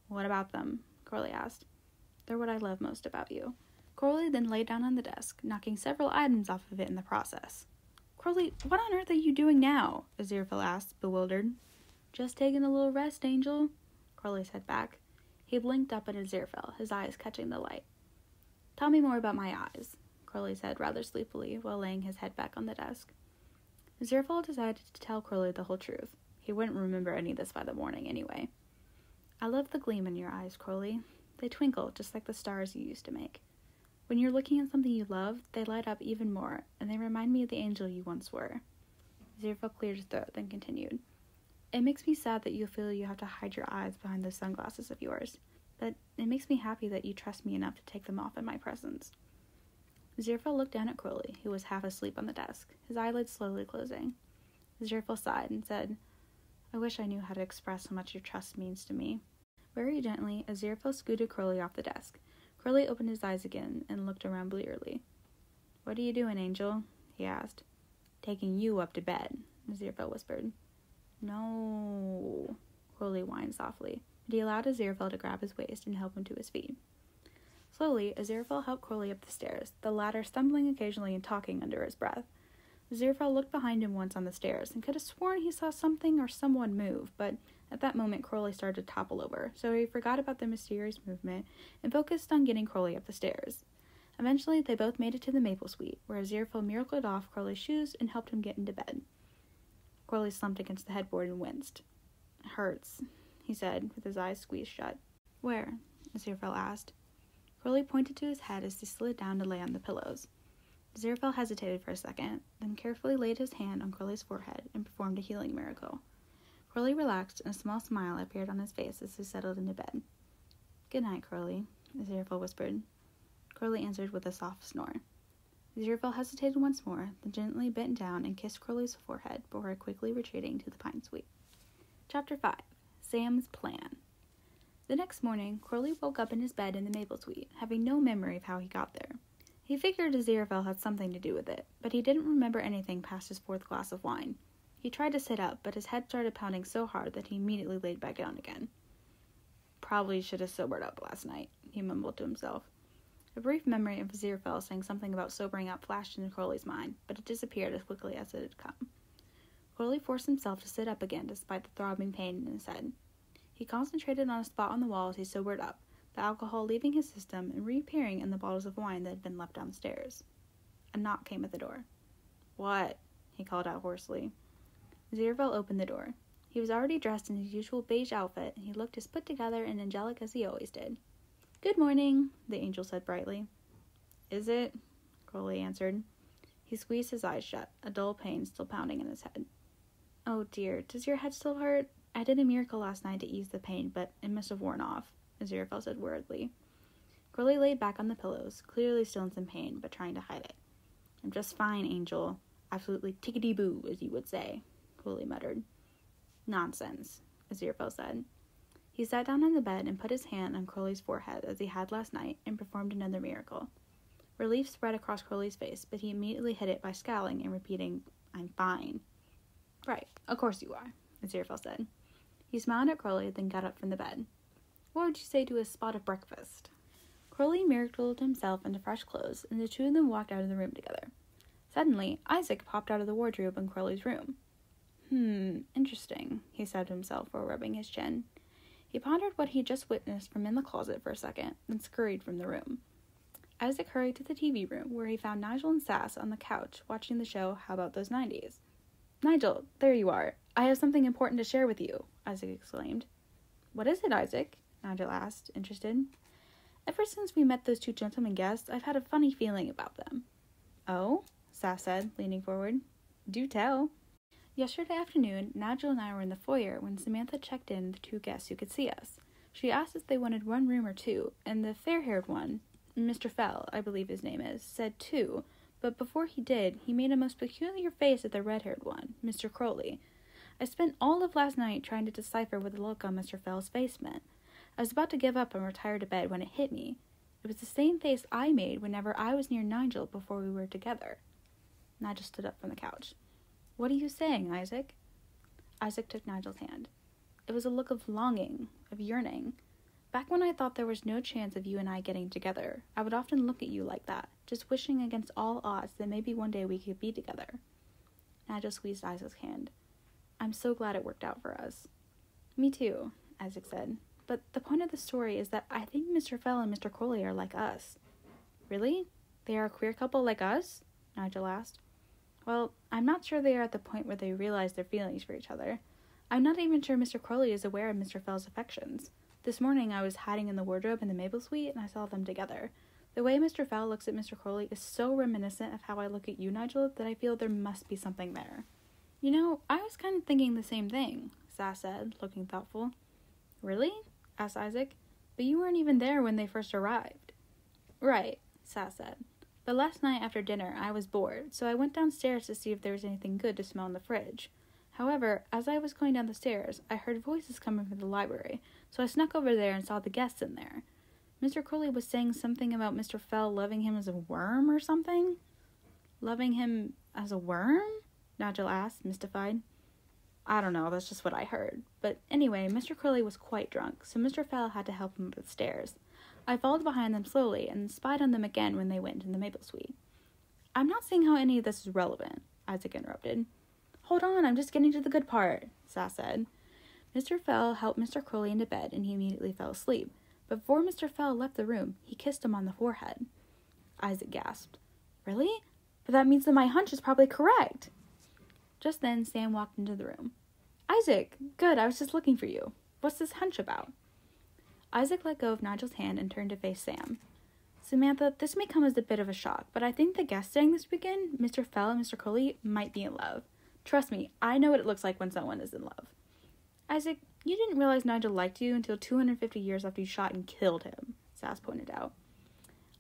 What about them? Crowley asked. They're what I love most about you. Crowley then lay down on the desk, knocking several items off of it in the process. Crowley, what on earth are you doing now? Aziraphale asked, bewildered. Just taking a little rest, Angel, Crowley said back. He blinked up at Aziraphale, his eyes catching the light. Tell me more about my eyes, Crowley said rather sleepily while laying his head back on the desk. Aziraphale decided to tell Crowley the whole truth. He wouldn't remember any of this by the morning anyway. I love the gleam in your eyes, Crowley. They twinkle just like the stars you used to make. When you're looking at something you love, they light up even more, and they remind me of the angel you once were. Aziraphale cleared his throat, then continued. It makes me sad that you feel you have to hide your eyes behind those sunglasses of yours, but it makes me happy that you trust me enough to take them off in my presence. Aziraphale looked down at Crowley, who was half asleep on the desk, his eyelids slowly closing. Aziraphale sighed and said, I wish I knew how to express how much your trust means to me. Very gently, Aziraphale scooted Crowley off the desk. Crowley opened his eyes again and looked around blearily. What are you doing, Angel? He asked. Taking you up to bed, Aziraphale whispered. No, Crowley whined softly, but he allowed Aziraphale to grab his waist and help him to his feet. Slowly, Aziraphale helped Crowley up the stairs, the latter stumbling occasionally and talking under his breath. Aziraphale looked behind him once on the stairs and could have sworn he saw something or someone move, but at that moment Crowley started to topple over, so he forgot about the mysterious movement and focused on getting Crowley up the stairs. Eventually, they both made it to the maple suite, where Aziraphale miracled off Crowley's shoes and helped him get into bed. Crowley slumped against the headboard and winced. It hurts, he said, with his eyes squeezed shut. Where? Aziraphale asked. Crowley pointed to his head as he slid down to lay on the pillows. Aziraphale hesitated for a second, then carefully laid his hand on Crowley's forehead and performed a healing miracle. Crowley relaxed, and a small smile appeared on his face as he settled into bed. Good night, Crowley, Aziraphale whispered. Crowley answered with a soft snore. Aziraphale hesitated once more, then gently bent down and kissed Crowley's forehead before quickly retreating to the pine suite. Chapter 5. Sam's Plan. The next morning, Crowley woke up in his bed in the maple suite, having no memory of how he got there. He figured Aziraphale had something to do with it, but he didn't remember anything past his fourth glass of wine. He tried to sit up, but his head started pounding so hard that he immediately laid back down again. Probably should have sobered up last night, he mumbled to himself. A brief memory of Aziraphale saying something about sobering up flashed into Crowley's mind, but it disappeared as quickly as it had come. Crowley forced himself to sit up again despite the throbbing pain in his head. He concentrated on a spot on the wall as he sobered up, the alcohol leaving his system and reappearing in the bottles of wine that had been left downstairs. A knock came at the door. What? He called out hoarsely. Aziraphale opened the door. He was already dressed in his usual beige outfit, and he looked as put together and angelic as he always did. Good morning, the angel said brightly. Is it? Crowley answered. He squeezed his eyes shut, a dull pain still pounding in his head. Oh dear, does your head still hurt? I did a miracle last night to ease the pain, but it must have worn off, Aziraphale said worriedly. Crowley laid back on the pillows, clearly still in some pain, but trying to hide it. I'm just fine, Angel. Absolutely tickety-boo, as you would say, Crowley muttered. Nonsense, Aziraphale said. He sat down on the bed and put his hand on Crowley's forehead as he had last night and performed another miracle. Relief spread across Crowley's face, but he immediately hid it by scowling and repeating, I'm fine. Right, of course you are, Aziraphale said. He smiled at Crowley, then got up from the bed. What would you say to a spot of breakfast? Crowley miracled himself into fresh clothes, and the two of them walked out of the room together. Suddenly, Isaac popped out of the wardrobe in Crowley's room. Interesting, he said to himself while rubbing his chin. He pondered what he had just witnessed from in the closet for a second, then scurried from the room. Isaac hurried to the TV room, where he found Nigel and Sass on the couch watching the show How About Those 90s. Nigel, there you are. I have something important to share with you, Isaac exclaimed. What is it, Isaac? Nigel asked, interested. Ever since we met those two gentlemen guests, I've had a funny feeling about them. Oh? Sass said, leaning forward. Do tell. Yesterday afternoon, Nigel and I were in the foyer when Samantha checked in the two guests who could see us. She asked if they wanted one room or two, and the fair-haired one, Mr. Fell, I believe his name is, said two, but before he did, he made a most peculiar face at the red-haired one, Mr. Crowley. I spent all of last night trying to decipher what the look on Mr. Fell's face meant. I was about to give up and retire to bed when it hit me. It was the same face I made whenever I was near Nigel before we were together. Nigel stood up from the couch. "What are you saying, Isaac?" Isaac took Nigel's hand. It was a look of longing, of yearning. Back when I thought there was no chance of you and I getting together, I would often look at you like that, just wishing against all odds that maybe one day we could be together. Nigel squeezed Isaac's hand. "I'm so glad it worked out for us." "Me too," Isaac said. "But the point of the story is that I think Mr. Fell and Mr. Crowley are like us." "Really? They are a queer couple like us?" Nigel asked. "Well, I'm not sure they are at the point where they realize their feelings for each other. I'm not even sure Mr. Crowley is aware of Mr. Fell's affections. This morning I was hiding in the wardrobe in the Maple Suite and I saw them together. The way Mr. Fell looks at Mr. Crowley is so reminiscent of how I look at you, Nigel, that I feel there must be something there." "You know, I was kind of thinking the same thing," Sass said, looking thoughtful. "Really?" asked Isaac. "But you weren't even there when they first arrived." "Right," Sass said. "But last night after dinner I was bored, so I went downstairs to see if there was anything good to smell in the fridge. However, as I was going down the stairs, I heard voices coming from the library, so I snuck over there and saw the guests in there. Mr. Crowley was saying something about Mr. Fell loving him as a worm or something." "Loving him as a worm?" Nigel asked, mystified. "I don't know, that's just what I heard. But anyway, Mr. Crowley was quite drunk, so Mr. Fell had to help him up the stairs. I followed behind them slowly and spied on them again when they went in the Maple Suite." "I'm not seeing how any of this is relevant," Isaac interrupted. "Hold on, I'm just getting to the good part," Sass said. Mr. Fell helped Mr. Crowley into bed and he immediately fell asleep. But before Mr. Fell left the room, he kissed him on the forehead. Isaac gasped. "Really? But that means that my hunch is probably correct." Just then, Sam walked into the room. "Isaac, good, I was just looking for you. What's this hunch about?" Isaac let go of Nigel's hand and turned to face Sam. "Samantha, this may come as a bit of a shock, but I think the guests staying this weekend, Mr. Fell and Mr. Crowley, might be in love. Trust me, I know what it looks like when someone is in love." "Isaac, you didn't realize Nigel liked you until 250 years after you shot and killed him," Sass pointed out.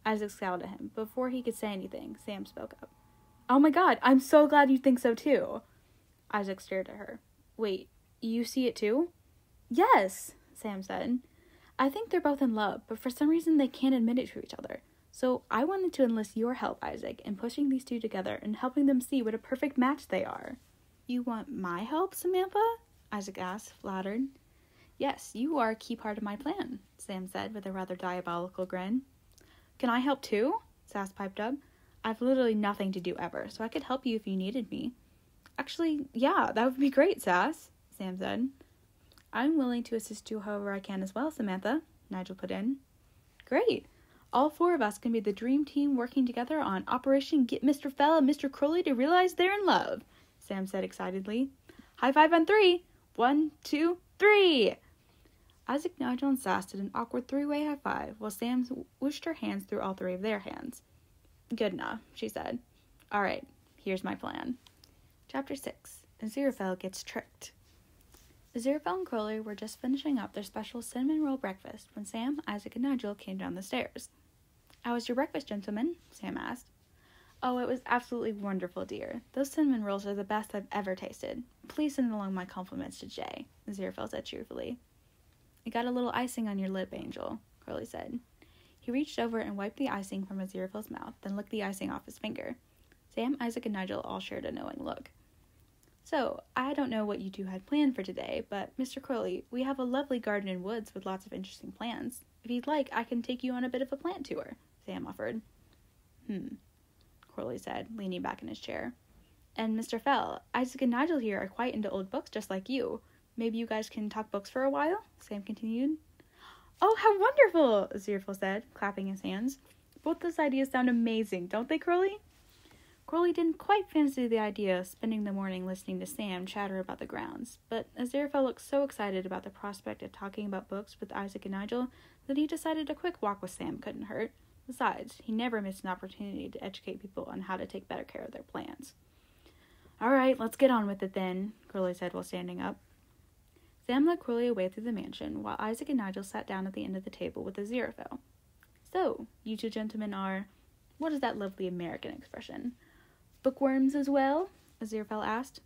Isaac scowled at him. Before he could say anything, Sam spoke up. "Oh my god, I'm so glad you think so too." Isaac stared at her. "Wait, you see it too?" "Yes," Sam said. "I think they're both in love, but for some reason they can't admit it to each other. So I wanted to enlist your help, Isaac, in pushing these two together and helping them see what a perfect match they are." "You want my help, Samantha?" Isaac asked, flattered. "Yes, you are a key part of my plan," Sam said with a rather diabolical grin. "Can I help too?" Sass piped up. "I've literally nothing to do ever, so I could help you if you needed me." "Actually, yeah, that would be great, Sass," Sam said. "I'm willing to assist you however I can as well, Samantha," Nigel put in. "Great. All four of us can be the dream team working together on Operation Get Mr. Fell and Mr. Crowley to realize they're in love," Sam said excitedly. "High five on 3. 1, 2, 3. Isaac, Nigel, and Sass did an awkward three-way high five while Sam whooshed her hands through all three of their hands. "Good enough," she said. "All right, here's my plan." Chapter 6. Aziraphale Gets Tricked. Aziraphale and Crowley were just finishing up their special cinnamon roll breakfast when Sam, Isaac, and Nigel came down the stairs. "How was your breakfast, gentlemen?" Sam asked. "Oh, it was absolutely wonderful, dear. Those cinnamon rolls are the best I've ever tasted. Please send along my compliments to Jay," Aziraphale said cheerfully. "You got a little icing on your lip, Angel," Crowley said. He reached over and wiped the icing from Aziraphale's mouth, then licked the icing off his finger. Sam, Isaac, and Nigel all shared a knowing look. "So, I don't know what you two had planned for today, but, Mr. Crowley, we have a lovely garden and woods with lots of interesting plants. If you'd like, I can take you on a bit of a plant tour," Sam offered. Crowley said, leaning back in his chair. "And Mr. Fell, Isaac and Nigel here are quite into old books just like you. Maybe you guys can talk books for a while?" Sam continued. "Oh, how wonderful!" Aziraphale said, clapping his hands. "Both those ideas sound amazing, don't they, Crowley?" Crowley didn't quite fancy the idea of spending the morning listening to Sam chatter about the grounds, but Aziraphale looked so excited about the prospect of talking about books with Isaac and Nigel that he decided a quick walk with Sam couldn't hurt. Besides, he never missed an opportunity to educate people on how to take better care of their plants. "All right, let's get on with it then," Crowley said while standing up. Sam led Crowley away through the mansion, while Isaac and Nigel sat down at the end of the table with Aziraphale. "So, you two gentlemen are, what is that lovely American expression? Bookworms as well?" Aziraphale asked.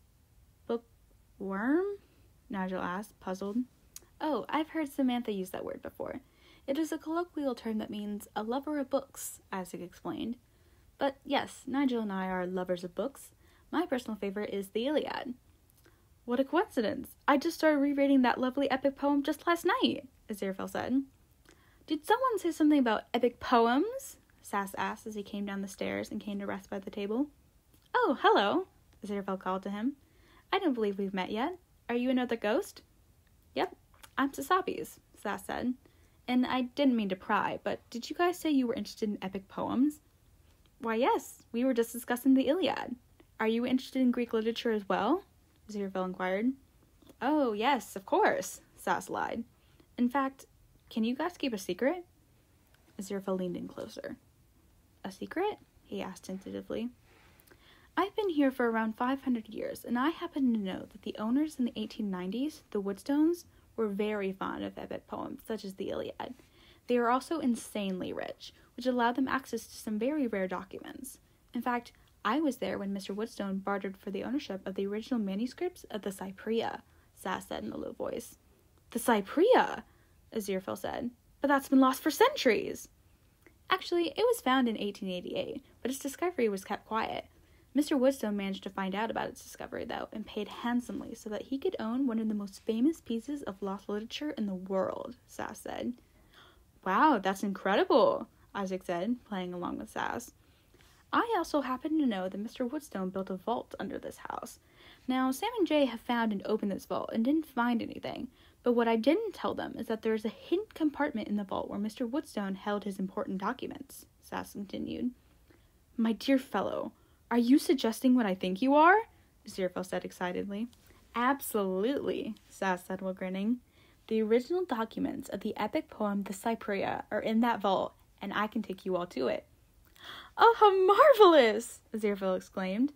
"Bookworm?" Nigel asked, puzzled. "Oh, I've heard Samantha use that word before. It is a colloquial term that means a lover of books," Isaac explained. "But yes, Nigel and I are lovers of books. My personal favorite is the Iliad." "What a coincidence! I just started rereading that lovely epic poem just last night," Aziraphale said. "Did someone say something about epic poems?" Sass asked as he came down the stairs and came to rest by the table. "Oh, hello," Aziraphale called to him. "I don't believe we've met yet. Are you another ghost?" "Yep, I'm Sasapis," Sass said. "And I didn't mean to pry, but did you guys say you were interested in epic poems?" "Why, yes, we were just discussing the Iliad. Are you interested in Greek literature as well?" Aziraphale inquired. "Oh, yes, of course," Sass lied. "In fact, can you guys keep a secret?" Aziraphale leaned in closer. "A secret?" he asked tentatively. "I've been here for around 500 years, and I happen to know that the owners in the 1890s, the Woodstones, were very fond of epic poems such as the Iliad. They are also insanely rich, which allowed them access to some very rare documents. In fact, I was there when Mr. Woodstone bartered for the ownership of the original manuscripts of the Cypria," Sass said in a low voice. "The Cypria?" Aziraphale said. "But that's been lost for centuries." "Actually, it was found in 1888, but its discovery was kept quiet. Mr. Woodstone managed to find out about its discovery, though, and paid handsomely so that he could own one of the most famous pieces of lost literature in the world," Sass said. "Wow, that's incredible," Isaac said, playing along with Sass. "I also happen to know that Mr. Woodstone built a vault under this house. Now, Sam and Jay have found and opened this vault and didn't find anything, but what I didn't tell them is that there is a hidden compartment in the vault where Mr. Woodstone held his important documents," Sass continued. "My dear fellow, are you suggesting what I think you are?" Aziraphale said excitedly. "Absolutely," Sass said while grinning. "The original documents of the epic poem The Cypria are in that vault, and I can take you all to it." "Oh, how marvelous!" Aziraphale exclaimed.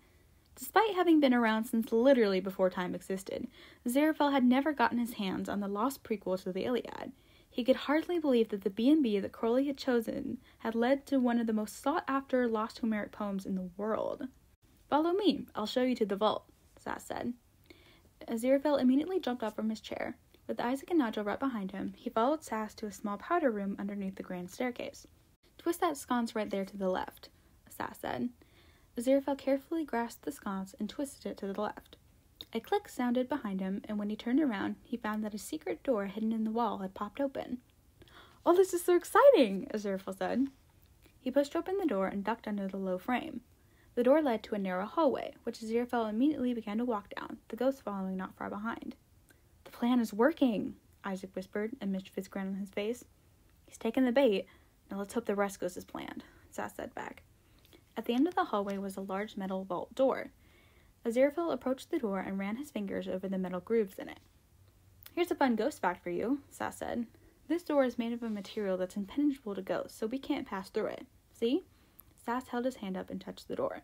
Despite having been around since literally before time existed, Aziraphale had never gotten his hands on the lost prequel to the Iliad. He could hardly believe that the B&B that Crowley had chosen had led to one of the most sought-after lost Homeric poems in the world. "Follow me, I'll show you to the vault," Sass said. Aziraphale immediately jumped up from his chair. With Isaac and Nigel right behind him, he followed Sass to a small powder room underneath the grand staircase. "Twist that sconce right there to the left," Sass said. Aziraphale carefully grasped the sconce and twisted it to the left. A click sounded behind him, and when he turned around, he found that a secret door hidden in the wall had popped open. "Oh, this is so exciting!" Aziraphale said. He pushed open the door and ducked under the low frame. The door led to a narrow hallway, which Aziraphale immediately began to walk down, the ghost following not far behind. "The plan is working," Isaac whispered, a mischievous grin on his face. "He's taken the bait. Now let's hope the rest goes as planned," Sass said back. At the end of the hallway was a large metal vault door. Aziraphale approached the door and ran his fingers over the metal grooves in it. "Here's a fun ghost fact for you," Sass said. "This door is made of a material that's impenetrable to ghosts, so we can't pass through it. See?" Sass held his hand up and touched the door.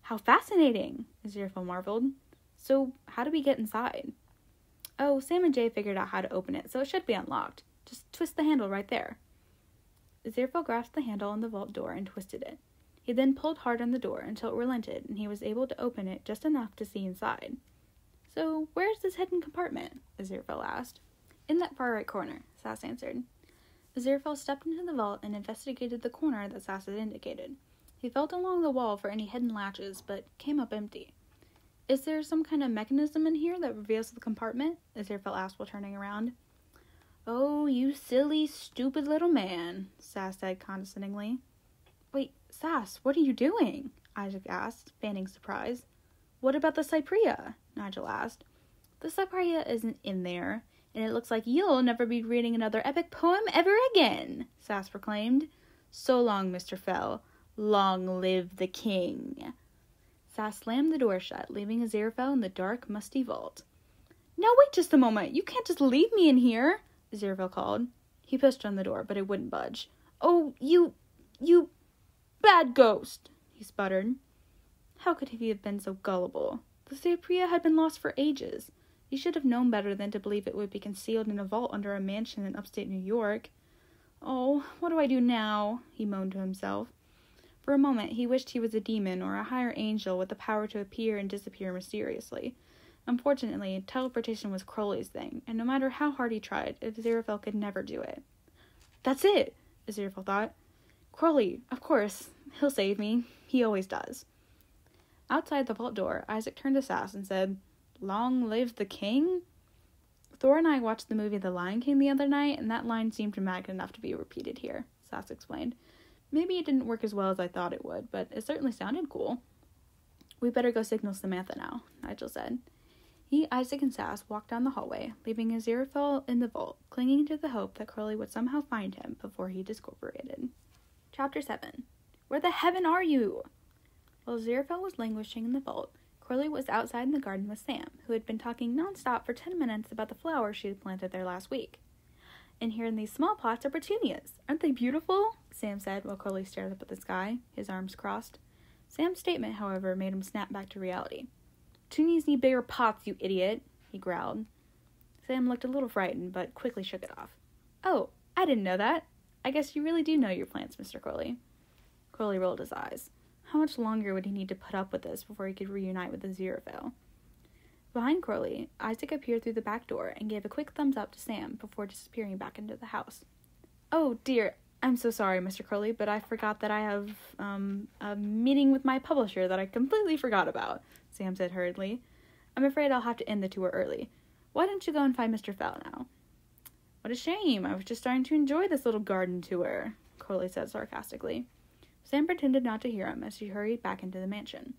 "How fascinating!" Aziraphale marveled. "So, how do we get inside?" "Oh, Sam and Jay figured out how to open it, so it should be unlocked. Just twist the handle right there." Aziraphale grasped the handle on the vault door and twisted it. He then pulled hard on the door until it relented, and he was able to open it just enough to see inside. "So, where's this hidden compartment?" Aziraphale asked. "In that far right corner," Sass answered. Aziraphale stepped into the vault and investigated the corner that Sass had indicated. He felt along the wall for any hidden latches, but came up empty. "Is there some kind of mechanism in here that reveals the compartment?" Aziraphale asked while turning around. "Oh, you silly, stupid little man," Sass said condescendingly. "Wait, Sass, what are you doing?" Isaac asked, feigning surprise. "What about the Cypria?" Nigel asked. "The Cypria isn't in there, and it looks like you'll never be reading another epic poem ever again," Sass proclaimed. "So long, Mr. Fell. Long live the king." Sass slammed the door shut, leaving Aziraphale in the dark, musty vault. "Now wait just a moment. You can't just leave me in here," Aziraphale called. He pushed on the door, but it wouldn't budge. "Oh, you bad ghost," he sputtered. How could he have been so gullible? The Cypria had been lost for ages. He should have known better than to believe it would be concealed in a vault under a mansion in upstate New York. Oh, what do I do now? He moaned to himself. For a moment, he wished he was a demon or a higher angel with the power to appear and disappear mysteriously. Unfortunately, teleportation was Crowley's thing, and no matter how hard he tried, Aziraphale could never do it. That's it, Aziraphale thought. Crowley, of course. He'll save me. He always does. Outside the vault door, Isaac turned to Sass and said, Long live the king? Thor and I watched the movie The Lion King the other night, and that line seemed dramatic enough to be repeated here, Sass explained. Maybe it didn't work as well as I thought it would, but it certainly sounded cool. We better go signal Samantha now, Nigel said. He, Isaac, and Sass walked down the hallway, leaving Aziraphale in the vault, clinging to the hope that Crowley would somehow find him before he discorporated. Chapter 7. Where the heaven are you? While Aziraphale was languishing in the vault, Crowley was outside in the garden with Sam, who had been talking non-stop for 10 minutes about the flowers she had planted there last week. And here in these small pots are petunias. Aren't they beautiful? Sam said while Crowley stared up at the sky, his arms crossed. Sam's statement, however, made him snap back to reality. Petunias need bigger pots, you idiot, he growled. Sam looked a little frightened, but quickly shook it off. Oh, I didn't know that. I guess you really do know your plants, Mr. Crowley. Crowley rolled his eyes. How much longer would he need to put up with this before he could reunite with Aziraphale? Behind Crowley, Isaac appeared through the back door and gave a quick thumbs up to Sam before disappearing back into the house. Oh, dear, I'm so sorry, Mr. Crowley, but I forgot that I have, a meeting with my publisher that I completely forgot about, Sam said hurriedly. I'm afraid I'll have to end the tour early. Why don't you go and find Mr. Fell now? What a shame, I was just starting to enjoy this little garden tour, Crowley said sarcastically. Sam pretended not to hear him as she hurried back into the mansion.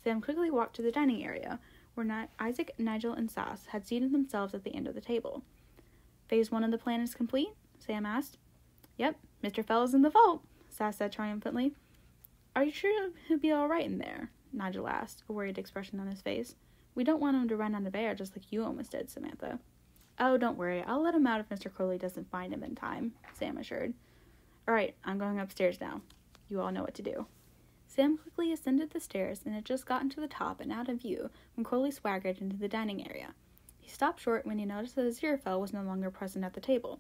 Sam quickly walked to the dining area, where Isaac, Nigel, and Sass had seated themselves at the end of the table. Phase 1 of the plan is complete? Sam asked. Yep, Mr. Fell is in the vault, Sass said triumphantly. Are you sure he'll be all right in there? Nigel asked, a worried expression on his face. We don't want him to run out of air just like you almost did, Samantha. Oh, don't worry, I'll let him out if Mr. Crowley doesn't find him in time, Sam assured. All right, I'm going upstairs now. You all know what to do. Sam quickly ascended the stairs and had just gotten to the top and out of view when Crowley swaggered into the dining area. He stopped short when he noticed that Aziraphale was no longer present at the table.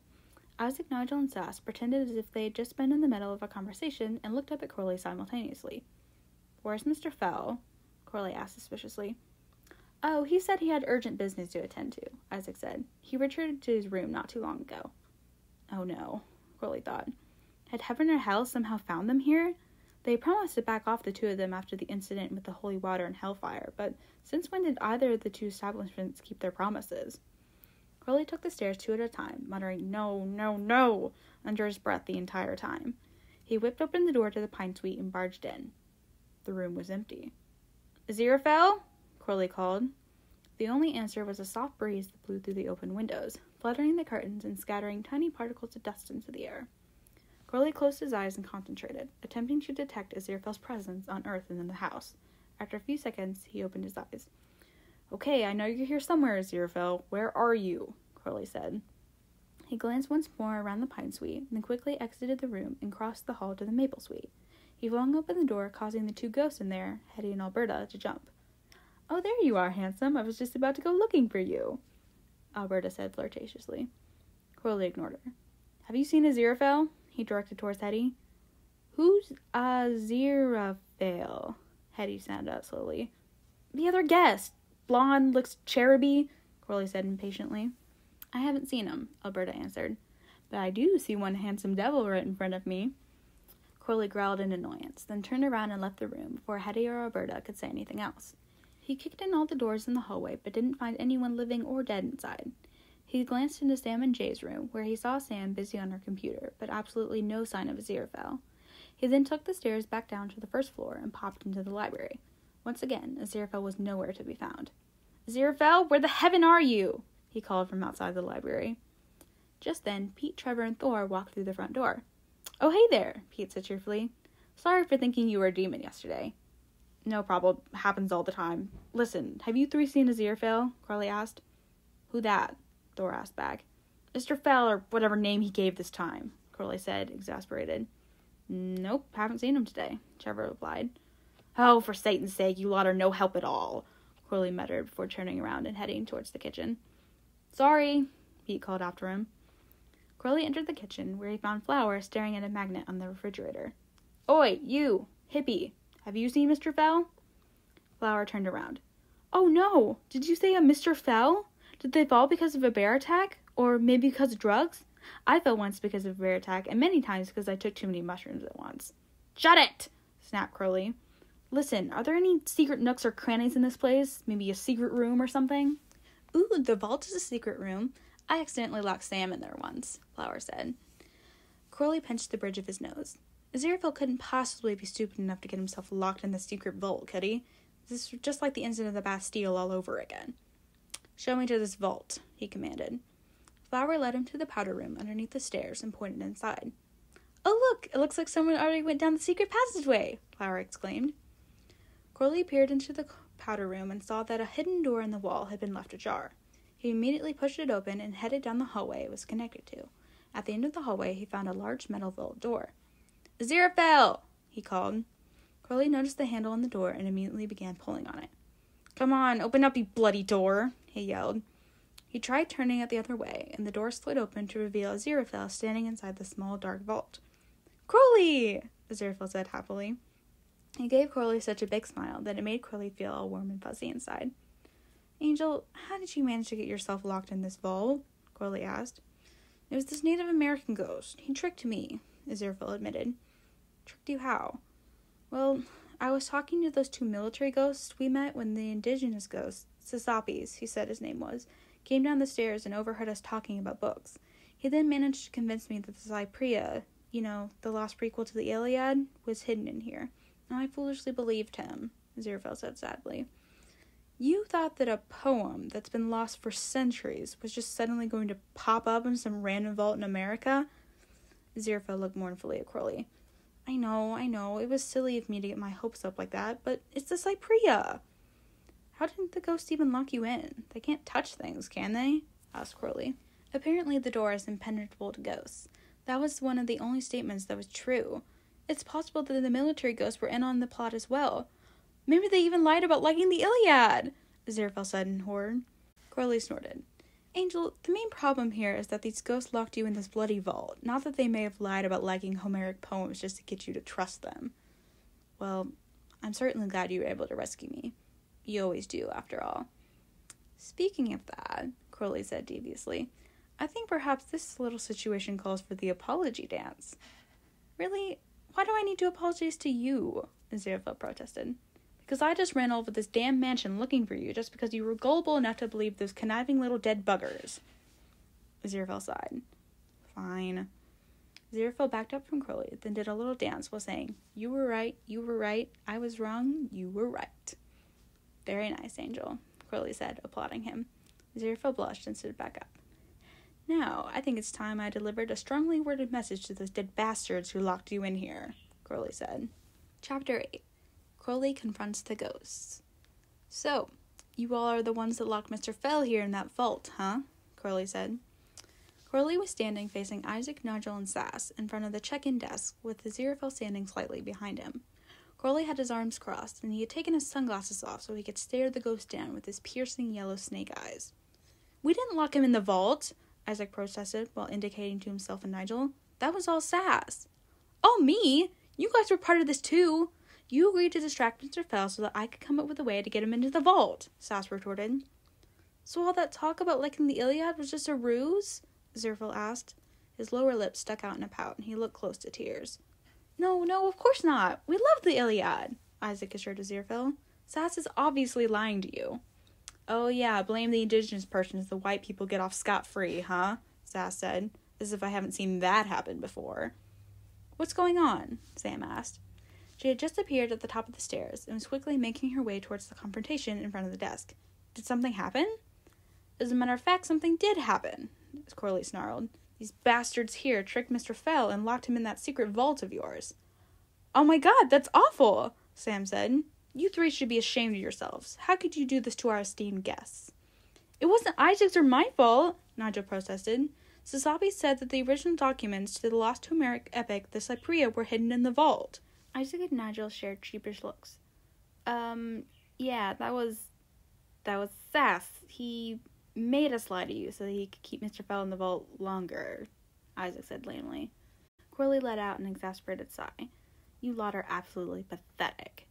Isaac, Nigel, and Sass pretended as if they had just been in the middle of a conversation and looked up at Crowley simultaneously. Where's Mr. Fell? Crowley asked suspiciously. Oh, he said he had urgent business to attend to, Isaac said. He returned to his room not too long ago. Oh no, Crowley thought. Had heaven or hell somehow found them here? They promised to back off the two of them after the incident with the holy water and hellfire, but since when did either of the two establishments keep their promises? Crowley took the stairs 2 at a time, muttering, no, no, no, under his breath the entire time. He whipped open the door to the pine suite and barged in. The room was empty. Aziraphale? Crowley called. The only answer was a soft breeze that blew through the open windows, fluttering the curtains and scattering tiny particles of dust into the air. Crowley closed his eyes and concentrated, attempting to detect Aziraphale's presence on Earth and in the house. After a few seconds, he opened his eyes. Okay, I know you're here somewhere, Aziraphale. Where are you? Crowley said. He glanced once more around the pine suite, then quickly exited the room and crossed the hall to the maple suite. He flung open the door, causing the two ghosts in there, Hetty and Alberta, to jump. Oh, there you are, handsome. I was just about to go looking for you, Alberta said flirtatiously. Crowley ignored her. Have you seen Aziraphale? He directed towards Hetty. Who's Aziraphale? Hetty sounded out slowly. The other guest. Blonde, looks cheruby, Crowley said impatiently. I haven't seen him, Alberta answered. But I do see one handsome devil right in front of me. Crowley growled in annoyance, then turned around and left the room before Hetty or Alberta could say anything else. He kicked in all the doors in the hallway, but didn't find anyone living or dead inside. He glanced into Sam and Jay's room, where he saw Sam busy on her computer, but absolutely no sign of Aziraphale. He then took the stairs back down to the first floor and popped into the library. Once again, Aziraphale was nowhere to be found. Aziraphale, where the heaven are you? He called from outside the library. Just then, Pete, Trevor, and Thor walked through the front door. Oh, hey there, Pete said cheerfully. Sorry for thinking you were a demon yesterday. No problem. Happens all the time. Listen, have you three seen Aziraphale? Crowley asked. Who that? Thor asked back. Mr. Fell, or whatever name he gave this time, Crowley said, exasperated. Nope, haven't seen him today, Trevor replied. Oh, for Satan's sake, you lot are no help at all. Crowley muttered before turning around and heading towards the kitchen. Sorry, Pete called after him. Crowley entered the kitchen, where he found Flower staring at a magnet on the refrigerator. Oi, you, hippie, have you seen Mr. Fell? Flower turned around. Oh no, did you say a Mr. Fell? Did they fall because of a bear attack? Or maybe because of drugs? I fell once because of a bear attack, and many times because I took too many mushrooms at once. Shut it! Snapped Crowley. Listen, are there any secret nooks or crannies in this place? Maybe a secret room or something? Ooh, the vault is a secret room. I accidentally locked Sam in there once, Flower said. Crowley pinched the bridge of his nose. Aziraphale couldn't possibly be stupid enough to get himself locked in the secret vault, could he? This is just like the incident of the Bastille all over again. Show me to this vault, he commanded. Flower led him to the powder room underneath the stairs and pointed inside. Oh, look! It looks like someone already went down the secret passageway, Flower exclaimed. Crowley peered into the powder room and saw that a hidden door in the wall had been left ajar. He immediately pushed it open and headed down the hallway it was connected to. At the end of the hallway, he found a large metal vault door. Aziraphale! He called. Crowley noticed the handle on the door and immediately began pulling on it. Come on, open up, you bloody door, he yelled. He tried turning it the other way, and the door slid open to reveal Aziraphale standing inside the small, dark vault. Crowley! Aziraphale said happily. He gave Crowley such a big smile that it made Crowley feel all warm and fuzzy inside. Angel, how did you manage to get yourself locked in this vault? Crowley asked. It was this Native American ghost. He tricked me, Aziraphale admitted. Tricked you how? Well, I was talking to those two military ghosts we met when the indigenous ghost, Sasapis, he said his name was, came down the stairs and overheard us talking about books. He then managed to convince me that the Cypria, the lost prequel to the Iliad, was hidden in here. And I foolishly believed him, Aziraphale said sadly. You thought that a poem that's been lost for centuries was just suddenly going to pop up in some random vault in America? Aziraphale looked mournfully at Crowley. I know, it was silly of me to get my hopes up like that, but it's the Cypria. How didn't the ghost even lock you in? They can't touch things, can they? Asked Crowley. Apparently the door is impenetrable to ghosts. That was one of the only statements that was true. It's possible that the military ghosts were in on the plot as well. Maybe they even lied about liking the Iliad, Aziraphale said in horror. Crowley snorted. Angel, the main problem here is that these ghosts locked you in this bloody vault, not that they may have lied about liking Homeric poems just to get you to trust them. Well, I'm certainly glad you were able to rescue me. You always do, after all. Speaking of that, Crowley said deviously, I think perhaps this little situation calls for the apology dance. Really? Why do I need to apologize to you? Aziraphale protested. Because I just ran all over this damn mansion looking for you just because you were gullible enough to believe those conniving little dead buggers. Aziraphale sighed. Fine. Aziraphale backed up from Crowley, then did a little dance while saying, You were right, I was wrong, you were right. Very nice, Angel, Crowley said, applauding him. Aziraphale blushed and stood back up. Now, I think it's time I delivered a strongly worded message to those dead bastards who locked you in here, Crowley said. Chapter 8. Crowley confronts the ghosts. So, you all are the ones that locked Mr. Fell here in that vault, huh? Crowley said. Crowley was standing facing Isaac, Nigel, and Sass in front of the check-in desk, with Aziraphale standing slightly behind him. Crowley had his arms crossed, and he had taken his sunglasses off so he could stare the ghost down with his piercing yellow snake eyes. We didn't lock him in the vault, Isaac protested while indicating to himself and Nigel. That was all Sass. Oh, me? You guys were part of this too. You agreed to distract Mr. Fell so that I could come up with a way to get him into the vault, Sass retorted. So all that talk about liking the Iliad was just a ruse? Aziraphale asked. His lower lip stuck out in a pout, and he looked close to tears. No, of course not. We love the Iliad, Isaac assured Aziraphale. Sass is obviously lying to you. Oh yeah, blame the indigenous person as the white people get off scot-free, huh? Sass said, as if I haven't seen that happen before. What's going on? Sam asked. She had just appeared at the top of the stairs and was quickly making her way towards the confrontation in front of the desk. Did something happen? As a matter of fact, something did happen, Crowley snarled. These bastards here tricked Mr. Fell and locked him in that secret vault of yours. Oh my god, that's awful, Sam said. You three should be ashamed of yourselves. How could you do this to our esteemed guests? It wasn't Isaac's or my fault, Nigel protested. Sasabi said that the original documents to the lost Homeric epic, the Cypria, were hidden in the vault. Isaac and Nigel shared sheepish looks. Yeah, that was... That was Sass. He made us lie to you so that he could keep Mr. Fell in the vault longer, Isaac said lamely. Corley let out an exasperated sigh. You lot are absolutely pathetic.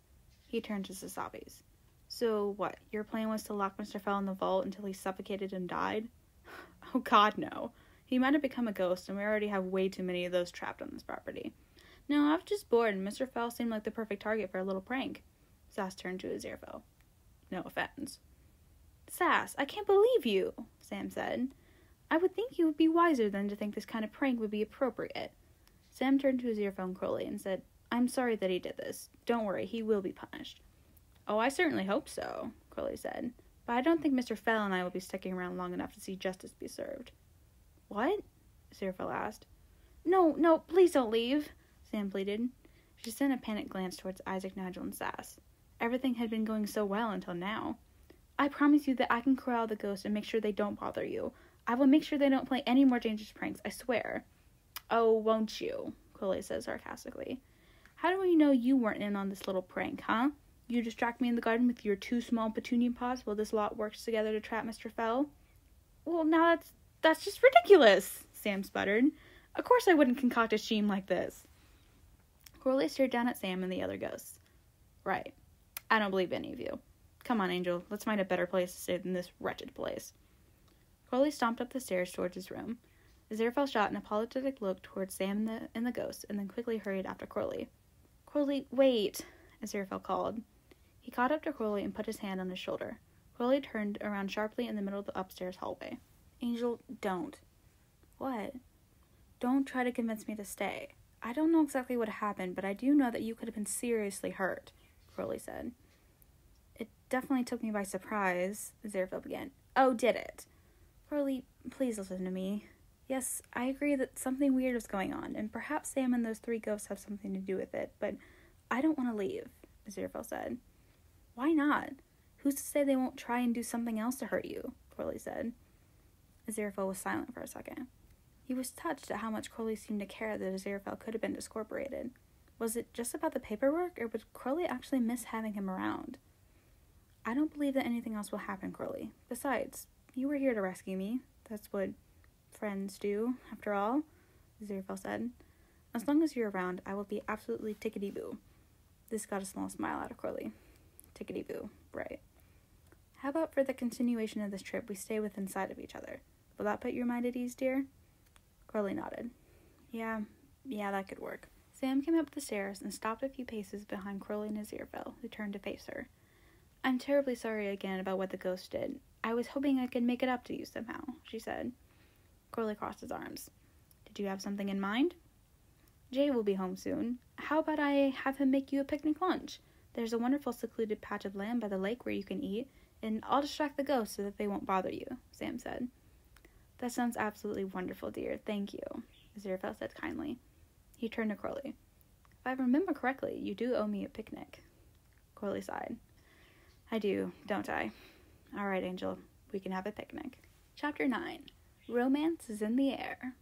He turned to Sasabi's. So what, your plan was to lock Mr. Fell in the vault until he suffocated and died? Oh god, no. He might have become a ghost, and we already have way too many of those trapped on this property. No, I was just bored, and Mr. Fell seemed like the perfect target for a little prank. Sass turned to Aziraphale. No offense. Sass, I can't believe you, Sam said. I would think you would be wiser than to think this kind of prank would be appropriate. Sam turned to Aziraphale and Crowley and said, I'm sorry that he did this. Don't worry, he will be punished. Oh, I certainly hope so, Crowley said. But I don't think Mr. Fell and I will be sticking around long enough to see justice be served. What? Aziraphale asked. No, please don't leave, Sam pleaded. She sent a panicked glance towards Isaac, Nigel, and Sass. Everything had been going so well until now. I promise you that I can corral the ghost and make sure they don't bother you. I will make sure they don't play any more dangerous pranks, I swear. Oh, won't you? Crowley said sarcastically. How do we know you weren't in on this little prank, huh? You distract me in the garden with your 2 small petunia pots while this lot works together to trap Mr. Fell? Well, now that's just ridiculous, Sam sputtered. Of course I wouldn't concoct a scheme like this. Crowley stared down at Sam and the other ghosts. Right. I don't believe any of you. Come on, Angel. Let's find a better place to stay than this wretched place. Crowley stomped up the stairs towards his room. Aziraphale shot an apologetic look towards Sam and the ghost, and then quickly hurried after Crowley. Crowley, wait, Aziraphale called. He caught up to Crowley and put his hand on his shoulder. Crowley turned around sharply in the middle of the upstairs hallway. Angel, don't. What? Don't try to convince me to stay. I don't know exactly what happened, but I do know that you could have been seriously hurt, Crowley said. It definitely took me by surprise, Aziraphale began. Oh, did it? Crowley, please listen to me. Yes, I agree that something weird is going on, and perhaps Sam and those 3 ghosts have something to do with it, but I don't want to leave, Aziraphale said. Why not? Who's to say they won't try and do something else to hurt you? Crowley said. Aziraphale was silent for a second. He was touched at how much Crowley seemed to care that Aziraphale could have been discorporated. Was it just about the paperwork, or would Crowley actually miss having him around? I don't believe that anything else will happen, Crowley. Besides, you were here to rescue me. That's what friends do, after all, Aziraphale said. As long as you're around, I will be absolutely tickety-boo. This got a small smile out of Crowley. Tickety-boo, right. How about for the continuation of this trip, we stay within sight of each other? Will that put your mind at ease, dear? Crowley nodded. Yeah, that could work. Sam came up the stairs and stopped a few paces behind Crowley and Aziraphale, who turned to face her. I'm terribly sorry again about what the ghost did. I was hoping I could make it up to you somehow, she said. Crowley crossed his arms. Did you have something in mind? Jay will be home soon. How about I have him make you a picnic lunch? There's a wonderful secluded patch of land by the lake where you can eat, and I'll distract the ghosts so that they won't bother you, Sam said. That sounds absolutely wonderful, dear. Thank you, Aziraphale said kindly. He turned to Crowley. If I remember correctly, you do owe me a picnic. Crowley sighed. I do, don't I? All right, Angel, we can have a picnic. Chapter 9. Romance is in the air.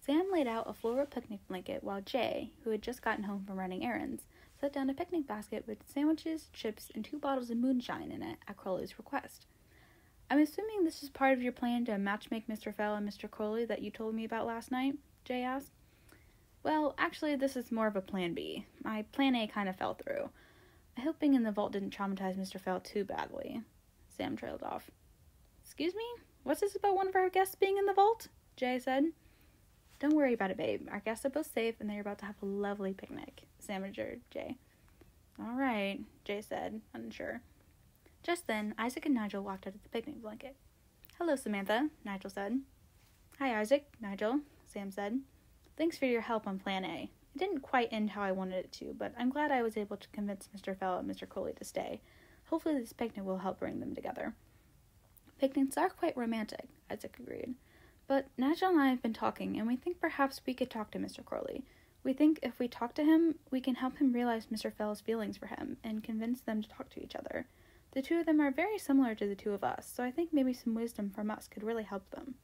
Sam laid out a floral picnic blanket while Jay, who had just gotten home from running errands, set down a picnic basket with sandwiches, chips, and 2 bottles of moonshine in it at Crowley's request. I'm assuming this is part of your plan to matchmake Mr. Fell and Mr. Crowley that you told me about last night? Jay asked. Well, actually, this is more of a plan B. My plan A kind of fell through. I hope being in the vault didn't traumatize Mr. Fell too badly. Sam trailed off. Excuse me? What's this about one of our guests being in the vault? Jay said. Don't worry about it, babe. Our guests are both safe, and they're about to have a lovely picnic, Sam assured Jay. All right, Jay said, unsure. Just then, Isaac and Nigel walked out of the picnic blanket. Hello, Samantha, Nigel said. Hi, Isaac, Nigel, Sam said. Thanks for your help on Plan A. It didn't quite end how I wanted it to, but I'm glad I was able to convince Mr. Fell and Mr. Crowley to stay. Hopefully this picnic will help bring them together. Picnics are quite romantic, Isaac agreed. But Nigel and I have been talking, and we think perhaps we could talk to Mr. Crowley. We think if we talk to him, we can help him realize Mr. Fell's feelings for him, and convince them to talk to each other. The 2 of them are very similar to the 2 of us, so I think maybe some wisdom from us could really help them.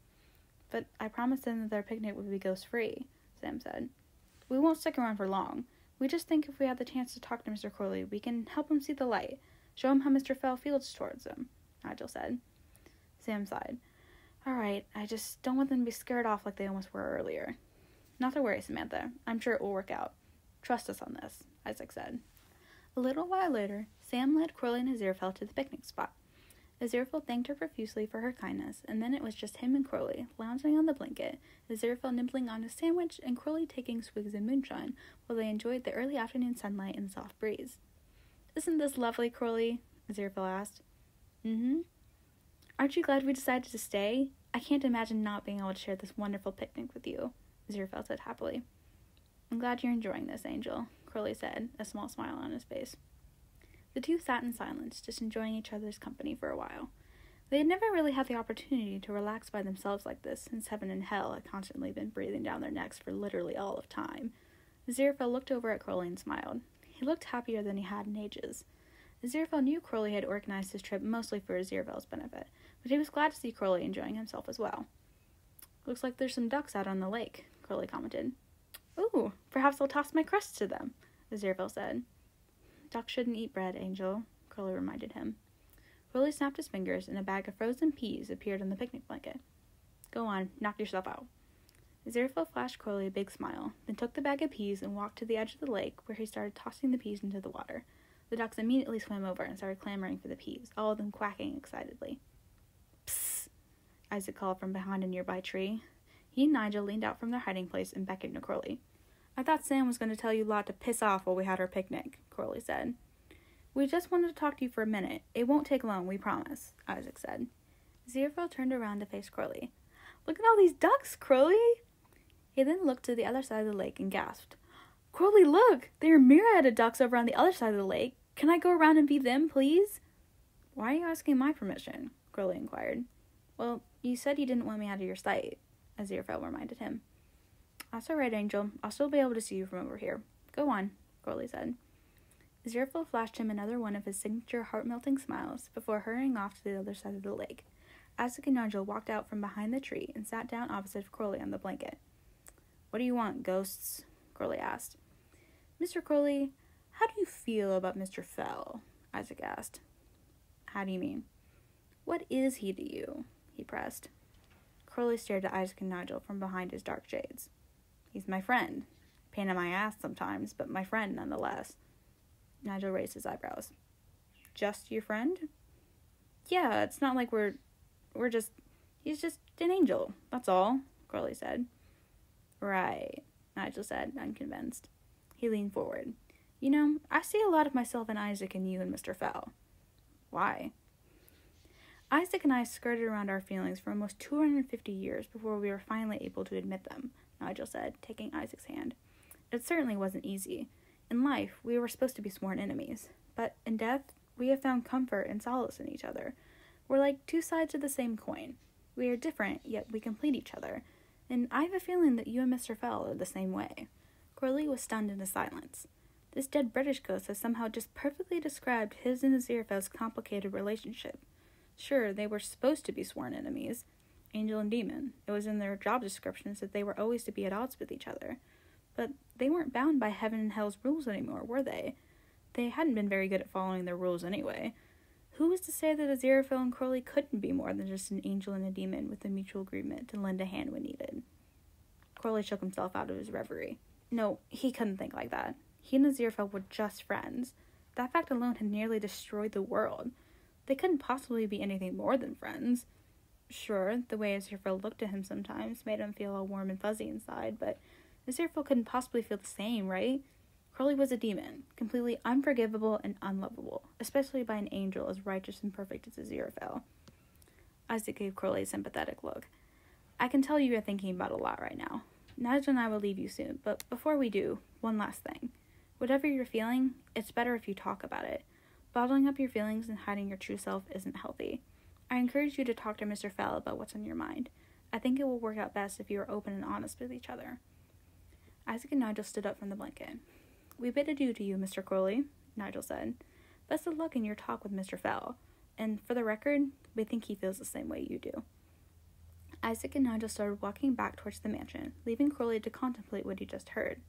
But I promised them that their picnic would be ghost-free, Sam said. We won't stick around for long. We just think if we have the chance to talk to Mr. Crowley, we can help him see the light, show him how Mr. Fell feels towards him, Nigel said. Sam sighed. All right, I just don't want them to be scared off like they almost were earlier. Not to worry, Samantha. I'm sure it will work out. Trust us on this, Isaac said. A little while later, Sam led Crowley and Aziraphale to the picnic spot. Aziraphale thanked her profusely for her kindness, and then it was just him and Crowley, lounging on the blanket, Aziraphale nibbling on a sandwich and Crowley taking swigs of moonshine while they enjoyed the early afternoon sunlight and the soft breeze. Isn't this lovely, Crowley? Aziraphale asked. Mm-hmm. Aren't you glad we decided to stay? I can't imagine not being able to share this wonderful picnic with you, Aziraphale said happily. I'm glad you're enjoying this, Angel, Crowley said, a small smile on his face. The two sat in silence, just enjoying each other's company for a while. They had never really had the opportunity to relax by themselves like this since heaven and hell had constantly been breathing down their necks for literally all of time. Aziraphale looked over at Crowley and smiled. He looked happier than he had in ages. Aziraphale knew Crowley had organized his trip mostly for Aziraphale's benefit, but he was glad to see Crowley enjoying himself as well. Looks like there's some ducks out on the lake, Crowley commented. Ooh, perhaps I'll toss my crust to them, Aziraphale said. Ducks shouldn't eat bread, Angel, Crowley reminded him. Crowley snapped his fingers, and a bag of frozen peas appeared on the picnic blanket. Go on, knock yourself out. Aziraphale flashed Crowley a big smile, then took the bag of peas and walked to the edge of the lake, where he started tossing the peas into the water. The ducks immediately swam over and started clamoring for the peas, all of them quacking excitedly. Psst! Isaac called from behind a nearby tree. He and Nigel leaned out from their hiding place and beckoned to Crowley. I thought Sam was going to tell you lot to piss off while we had our picnic, Crowley said. We just wanted to talk to you for a minute. It won't take long, we promise, Isaac said. Aziraphale turned around to face Crowley. Look at all these ducks, Crowley! He then looked to the other side of the lake and gasped. Crowley, look! There are myriad of ducks over on the other side of the lake. Can I go around and feed them, please? Why are you asking my permission? Crowley inquired. Well, you said you didn't want me out of your sight, Aziraphale reminded him. That's all right, Angel. I'll still be able to see you from over here. Go on, Crowley said. Aziraphale flashed him another one of his signature heart-melting smiles before hurrying off to the other side of the lake. Isaac and Nigel walked out from behind the tree and sat down opposite Crowley on the blanket. What do you want, ghosts? Crowley asked. Mr. Crowley, how do you feel about Mr. Fell? Isaac asked. How do you mean? What is he to you? He pressed. Crowley stared at Isaac and Nigel from behind his dark shades. He's my friend. Pain in my ass sometimes, but my friend nonetheless. Nigel raised his eyebrows. Just your friend? Yeah, it's not like he's just an angel, that's all, Crowley said. Right, Nigel said, unconvinced. He leaned forward. You know, I see a lot of myself in Isaac and you and Mr. Fell. Why? Isaac and I skirted around our feelings for almost 250 years before we were finally able to admit them, Nigel said, taking Isaac's hand. It certainly wasn't easy. In life, we were supposed to be sworn enemies, but in death, we have found comfort and solace in each other. We're like two sides of the same coin. We are different, yet we complete each other, and I have a feeling that you and Mr. Fell are the same way. Crowley was stunned into silence. This dead British ghost has somehow just perfectly described his and Aziraphale's complicated relationship. Sure, they were supposed to be sworn enemies, angel and demon. It was in their job descriptions that they were always to be at odds with each other. But they weren't bound by heaven and hell's rules anymore, were they? They hadn't been very good at following their rules anyway. Who was to say that Aziraphale and Crowley couldn't be more than just an angel and a demon with a mutual agreement to lend a hand when needed? Crowley shook himself out of his reverie. No, he couldn't think like that. He and Aziraphale were just friends. That fact alone had nearly destroyed the world. They couldn't possibly be anything more than friends. Sure, the way Aziraphale looked at him sometimes made him feel all warm and fuzzy inside, but Aziraphale couldn't possibly feel the same, right? Crowley was a demon, completely unforgivable and unlovable, especially by an angel as righteous and perfect as Aziraphale. Isaac gave Crowley a sympathetic look. I can tell you are thinking about a lot right now. Nigel and I will leave you soon, but before we do, one last thing. Whatever you're feeling, it's better if you talk about it. Bottling up your feelings and hiding your true self isn't healthy. I encourage you to talk to Mr. Fell about what's on your mind. I think it will work out best if you are open and honest with each other. Isaac and Nigel stood up from the blanket. We bid adieu to you, Mr. Crowley, Nigel said. Best of luck in your talk with Mr. Fell. And for the record, we think he feels the same way you do. Isaac and Nigel started walking back towards the mansion, leaving Crowley to contemplate what he just heard.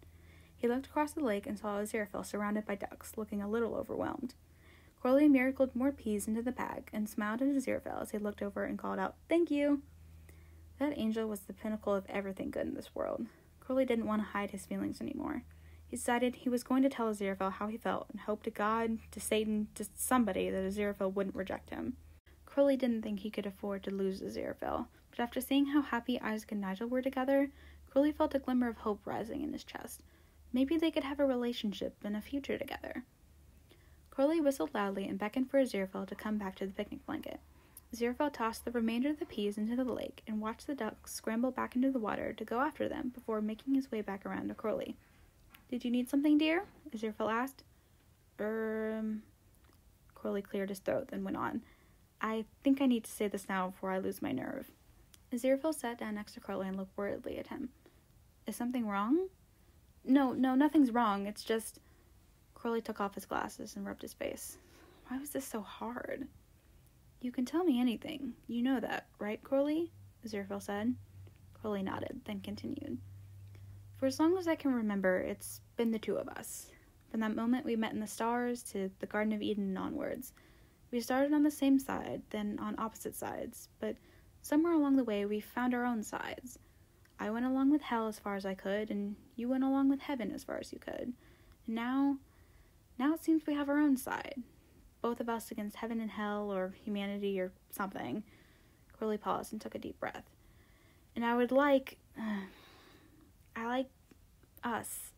He looked across the lake and saw Aziraphale surrounded by ducks, looking a little overwhelmed. Crowley miracled more peas into the bag and smiled at Aziraphale as he looked over and called out, "Thank you!" That angel was the pinnacle of everything good in this world. Crowley didn't want to hide his feelings anymore. He decided he was going to tell Aziraphale how he felt and hope to God, to Satan, to somebody that Aziraphale wouldn't reject him. Crowley didn't think he could afford to lose Aziraphale, but after seeing how happy Isaac and Nigel were together, Crowley felt a glimmer of hope rising in his chest. Maybe they could have a relationship and a future together. Crowley whistled loudly and beckoned for Aziraphale to come back to the picnic blanket. Aziraphale tossed the remainder of the peas into the lake and watched the ducks scramble back into the water to go after them before making his way back around to Crowley. "Did you need something, dear?" Aziraphale asked. Crowley cleared his throat, then went on. "I think I need to say this now before I lose my nerve." Aziraphale sat down next to Crowley and looked worriedly at him. "Is something wrong?" No, nothing's wrong. It's just..." Crowley took off his glasses and rubbed his face. Why was this so hard? "You can tell me anything. You know that, right, Crowley?" Aziraphale said. Crowley nodded, then continued. "For as long as I can remember, it's been the two of us. From that moment we met in the stars to the Garden of Eden and onwards. We started on the same side, then on opposite sides, but somewhere along the way we found our own sides. I went along with hell as far as I could, and you went along with heaven as far as you could. And now it seems we have our own side. Both of us against heaven and hell, or humanity, or something." Crowley paused and took a deep breath. "And I like us.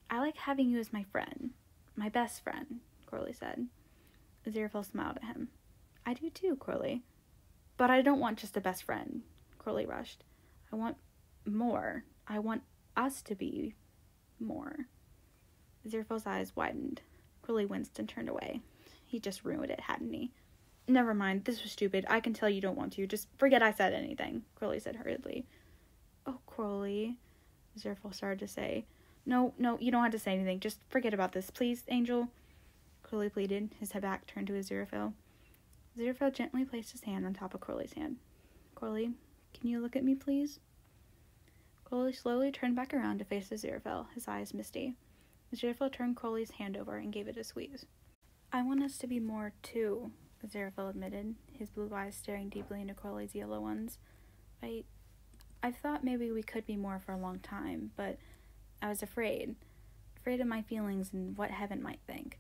I like having you as my friend. My best friend," Crowley said. Aziraphale smiled at him. "I do too, Crowley. But I don't want just a best friend," Crowley rushed. "I want more. I want us to be more." Aziraphale's eyes widened. Crowley winced and turned away. He just ruined it, hadn't he? "Never mind, this was stupid. I can tell you don't want to. Just forget I said anything," Crowley said hurriedly. "Oh, Crowley," Aziraphale started to say. No, you don't have to say anything. Just forget about this, please, Angel," Crowley pleaded, his head back turned to Aziraphale. Aziraphale gently placed his hand on top of Crowley's hand. "Crowley, can you look at me, please?" Crowley slowly turned back around to face Aziraphale, his eyes misty. Aziraphale turned Crowley's hand over and gave it a squeeze. "I want us to be more, too," Aziraphale admitted, his blue eyes staring deeply into Crowley's yellow ones. I've thought maybe we could be more for a long time, but I was afraid of my feelings and what heaven might think."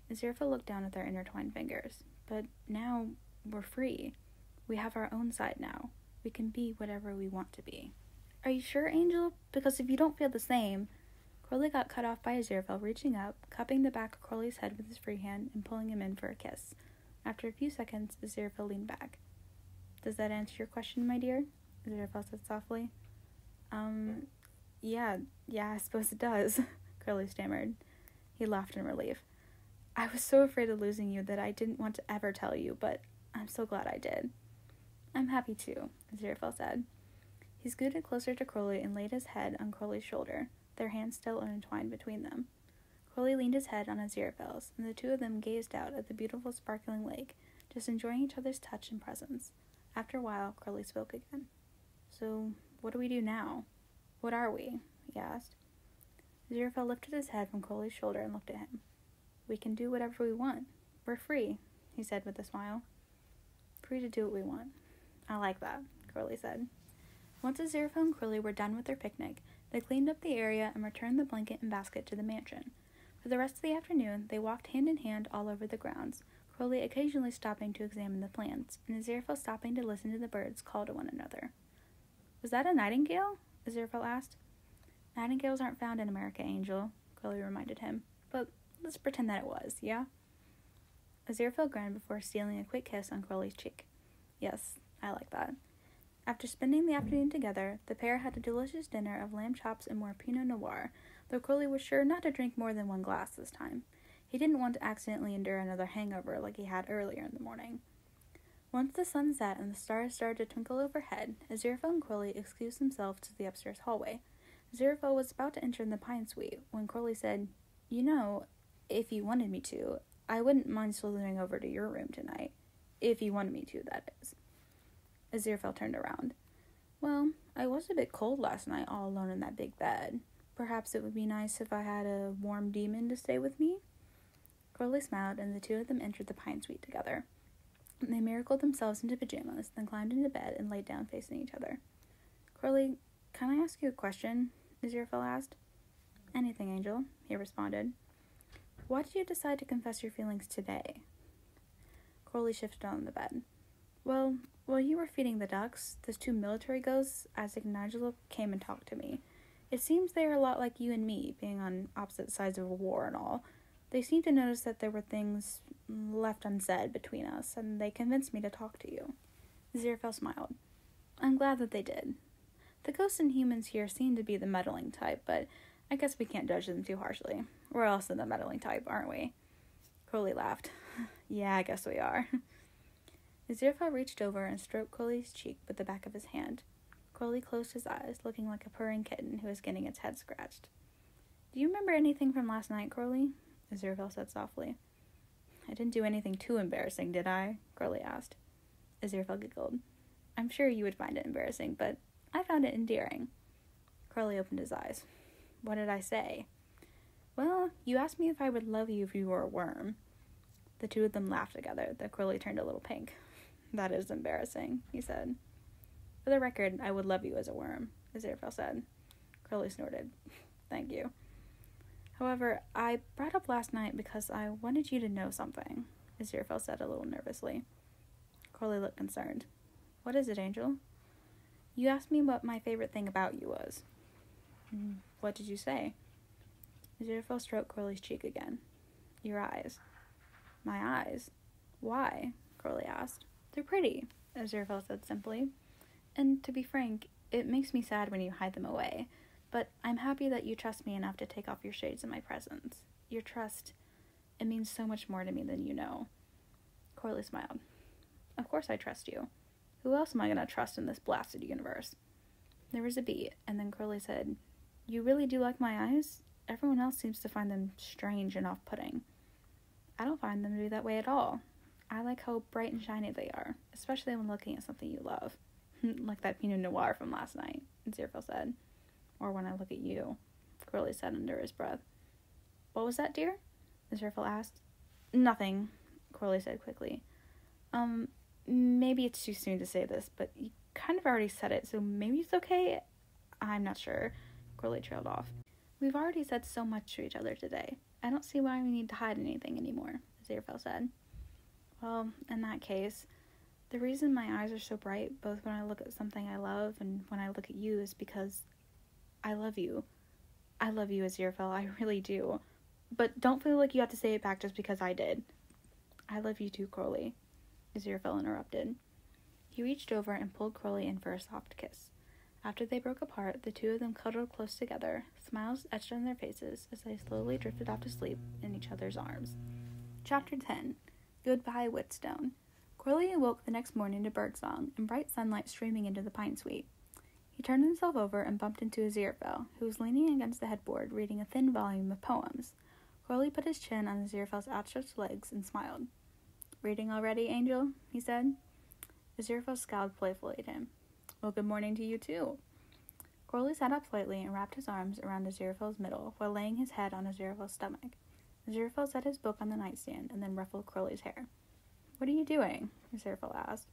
Aziraphale looked down at their intertwined fingers. "But now we're free. We have our own side now. We can be whatever we want to be." "Are you sure, Angel? Because if you don't feel the same..." Crowley got cut off by Aziraphale reaching up, cupping the back of Crowley's head with his free hand, and pulling him in for a kiss. After a few seconds, Aziraphale leaned back. "Does that answer your question, my dear?" Aziraphale said softly. Yeah, I suppose it does," Crowley stammered. He laughed in relief. "I was so afraid of losing you that I didn't want to ever tell you, but I'm so glad I did." "I'm happy too," Aziraphale said. He scooted closer to Crowley and laid his head on Crowley's shoulder, their hands still intertwined between them. Crowley leaned his head on Aziraphale's, and the two of them gazed out at the beautiful sparkling lake, just enjoying each other's touch and presence. After a while, Crowley spoke again. "So, what do we do now? What are we?" he asked. Aziraphale lifted his head from Crowley's shoulder and looked at him. "We can do whatever we want. We're free," he said with a smile. "Free to do what we want." "I like that," Crowley said. Once Aziraphale and Crowley were done with their picnic, they cleaned up the area and returned the blanket and basket to the mansion. For the rest of the afternoon, they walked hand in hand all over the grounds, Crowley occasionally stopping to examine the plants, and Aziraphale stopping to listen to the birds call to one another. "Was that a nightingale?" Aziraphale asked. "Nightingales aren't found in America, Angel," Crowley reminded him. "But let's pretend that it was, yeah?" Aziraphale grinned before stealing a quick kiss on Crowley's cheek. "Yes, I like that." After spending the afternoon together, the pair had a delicious dinner of lamb chops and more Pinot Noir, though Crowley was sure not to drink more than one glass this time. He didn't want to accidentally endure another hangover like he had earlier in the morning. Once the sun set and the stars started to twinkle overhead, Aziraphale and Crowley excused themselves to the upstairs hallway. Aziraphale was about to enter the pine suite when Crowley said, "You know, if you wanted me to, I wouldn't mind slithering over to your room tonight. If you wanted me to, that is." Aziraphale turned around. "Well, I was a bit cold last night all alone in that big bed. Perhaps it would be nice if I had a warm demon to stay with me?" Crowley smiled, and the two of them entered the pine suite together. They miracled themselves into pajamas, then climbed into bed and laid down facing each other. Crowley, can I ask you a question? Aziraphale asked. Anything, Angel, he responded. Why did you decide to confess your feelings today? Crowley shifted on the bed. Well, while you were feeding the ducks, those two military ghosts, Isaac and Nigel, came and talked to me. It seems they are a lot like you and me, being on opposite sides of a war and all. They seemed to notice that there were things left unsaid between us, and they convinced me to talk to you. Aziraphale smiled. I'm glad that they did. The ghosts and humans here seem to be the meddling type, but I guess we can't judge them too harshly. We're also the meddling type, aren't we? Crowley laughed. Yeah, I guess we are. Aziraphale reached over and stroked Crowley's cheek with the back of his hand. Crowley closed his eyes, looking like a purring kitten who was getting its head scratched. Do you remember anything from last night, Crowley? Aziraphale said softly. I didn't do anything too embarrassing, did I? Crowley asked. Aziraphale giggled. I'm sure you would find it embarrassing, but I found it endearing. Crowley opened his eyes. What did I say? Well, you asked me if I would love you if you were a worm. The two of them laughed together, though Crowley turned a little pink. That is embarrassing, he said. For the record, I would love you as a worm, Aziraphale said. Crowley snorted. Thank you. However, I brought up last night because I wanted you to know something, Aziraphale said a little nervously. Crowley looked concerned. What is it, Angel? You asked me what my favorite thing about you was. What did you say? Aziraphale stroked Crowley's cheek again. Your eyes. My eyes? Why? Crowley asked. They're pretty, Aziraphale said simply. And to be frank, it makes me sad when you hide them away. But I'm happy that you trust me enough to take off your shades in my presence. Your trust, it means so much more to me than you know. Crowley smiled. Of course I trust you. Who else am I going to trust in this blasted universe? There was a beat, and then Crowley said, You really do like my eyes? Everyone else seems to find them strange and off-putting. I don't find them to be that way at all. I like how bright and shiny they are, especially when looking at something you love. Like that Pinot Noir from last night, Aziraphale said. Or when I look at you, Crowley said under his breath. What was that, dear? Aziraphale asked. Nothing, Crowley said quickly. Maybe it's too soon to say this, but you kind of already said it, so maybe it's okay? I'm not sure, Crowley trailed off. We've already said so much to each other today. I don't see why we need to hide anything anymore, Aziraphale said. Well, in that case, the reason my eyes are so bright, both when I look at something I love and when I look at you, is because I love you. I love you, Aziraphale, I really do. But don't feel like you have to say it back just because I did. I love you too, Crowley, Aziraphale interrupted. He reached over and pulled Crowley in for a soft kiss. After they broke apart, the two of them cuddled close together, smiles etched on their faces as they slowly drifted off to sleep in each other's arms. Chapter 10. Goodbye, Woodstone. Crowley awoke the next morning to birdsong and bright sunlight streaming into the pine suite. He turned himself over and bumped into Aziraphale, who was leaning against the headboard reading a thin volume of poems. Crowley put his chin on Aziraphale's outstretched legs and smiled. Reading already, Angel? He said. Aziraphale scowled playfully at him. Well, good morning to you, too. Crowley sat up slightly and wrapped his arms around Aziraphale's middle while laying his head on Aziraphale's stomach. Aziraphale set his book on the nightstand and then ruffled Crowley's hair. What are you doing? Aziraphale asked.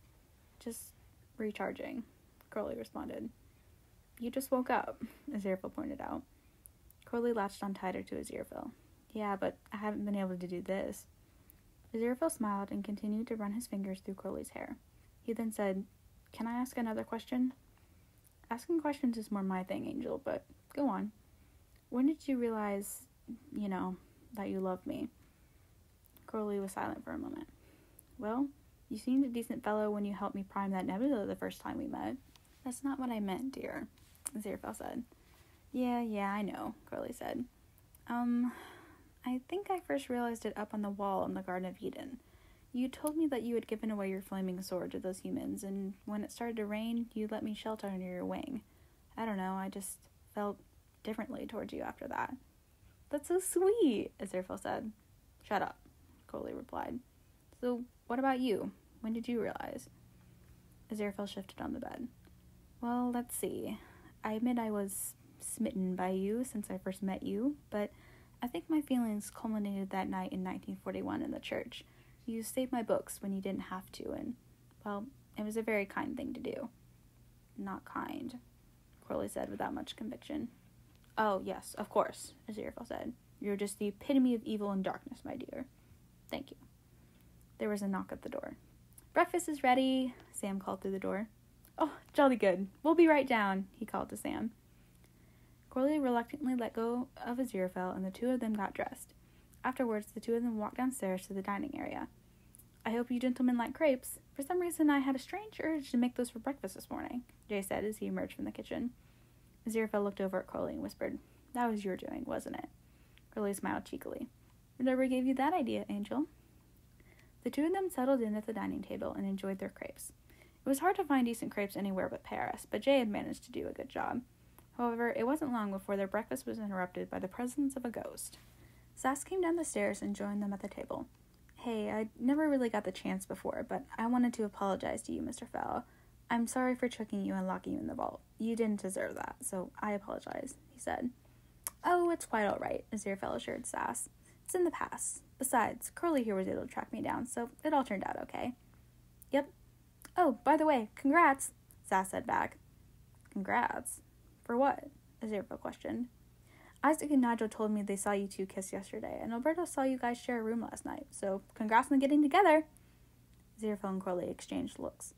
Just recharging, Crowley responded. You just woke up, Aziraphale pointed out. Crowley latched on tighter to Aziraphale. Yeah, but I haven't been able to do this. Aziraphale smiled and continued to run his fingers through Crowley's hair. He then said, Can I ask another question? Asking questions is more my thing, Angel, but go on. When did you realize, that you loved me? Crowley was silent for a moment. Well, you seemed a decent fellow when you helped me prime that nebula the first time we met. That's not what I meant, dear, Aziraphale said. Yeah, I know, Crowley said. I think I first realized it up on the wall in the Garden of Eden. You told me that you had given away your flaming sword to those humans, and when it started to rain, you let me shelter under your wing. I don't know, I just felt differently towards you after that. That's so sweet, Aziraphale said. Shut up, Crowley replied. So, what about you? When did you realize? Aziraphale shifted on the bed. Well, let's see. I admit I was smitten by you since I first met you, but I think my feelings culminated that night in 1941 in the church. You saved my books when you didn't have to, and, well, it was a very kind thing to do. Not kind, Crowley said without much conviction. Oh, yes, of course, Aziraphale said. You're just the epitome of evil and darkness, my dear. Thank you. There was a knock at the door. Breakfast is ready, Sam called through the door. Oh, jolly good. We'll be right down, he called to Sam. Crowley reluctantly let go of Aziraphale, and the two of them got dressed. Afterwards, the two of them walked downstairs to the dining area. I hope you gentlemen like crepes. For some reason, I had a strange urge to make those for breakfast this morning, Jay said as he emerged from the kitchen. Aziraphale looked over at Crowley and whispered, That was your doing, wasn't it? Crowley smiled cheekily. Whatever gave you that idea, Angel? The two of them settled in at the dining table and enjoyed their crepes. It was hard to find decent crepes anywhere but Paris, but Jay had managed to do a good job. However, it wasn't long before their breakfast was interrupted by the presence of a ghost. Sass came down the stairs and joined them at the table. Hey, I never really got the chance before, but I wanted to apologize to you, Mr. Fell. I'm sorry for tricking you and locking you in the vault. You didn't deserve that, so I apologize, he said. Oh, it's quite all right, Aziraphale assured Sass. It's in the past. Besides, Crowley here was able to track me down, so it all turned out okay. Yep. Oh, by the way, congrats, Sass said back. Congrats? For what? Aziraphale questioned. Isaac and Nigel told me they saw you two kiss yesterday, and Alberto saw you guys share a room last night, so congrats on getting together. Aziraphale and Crowley exchanged looks.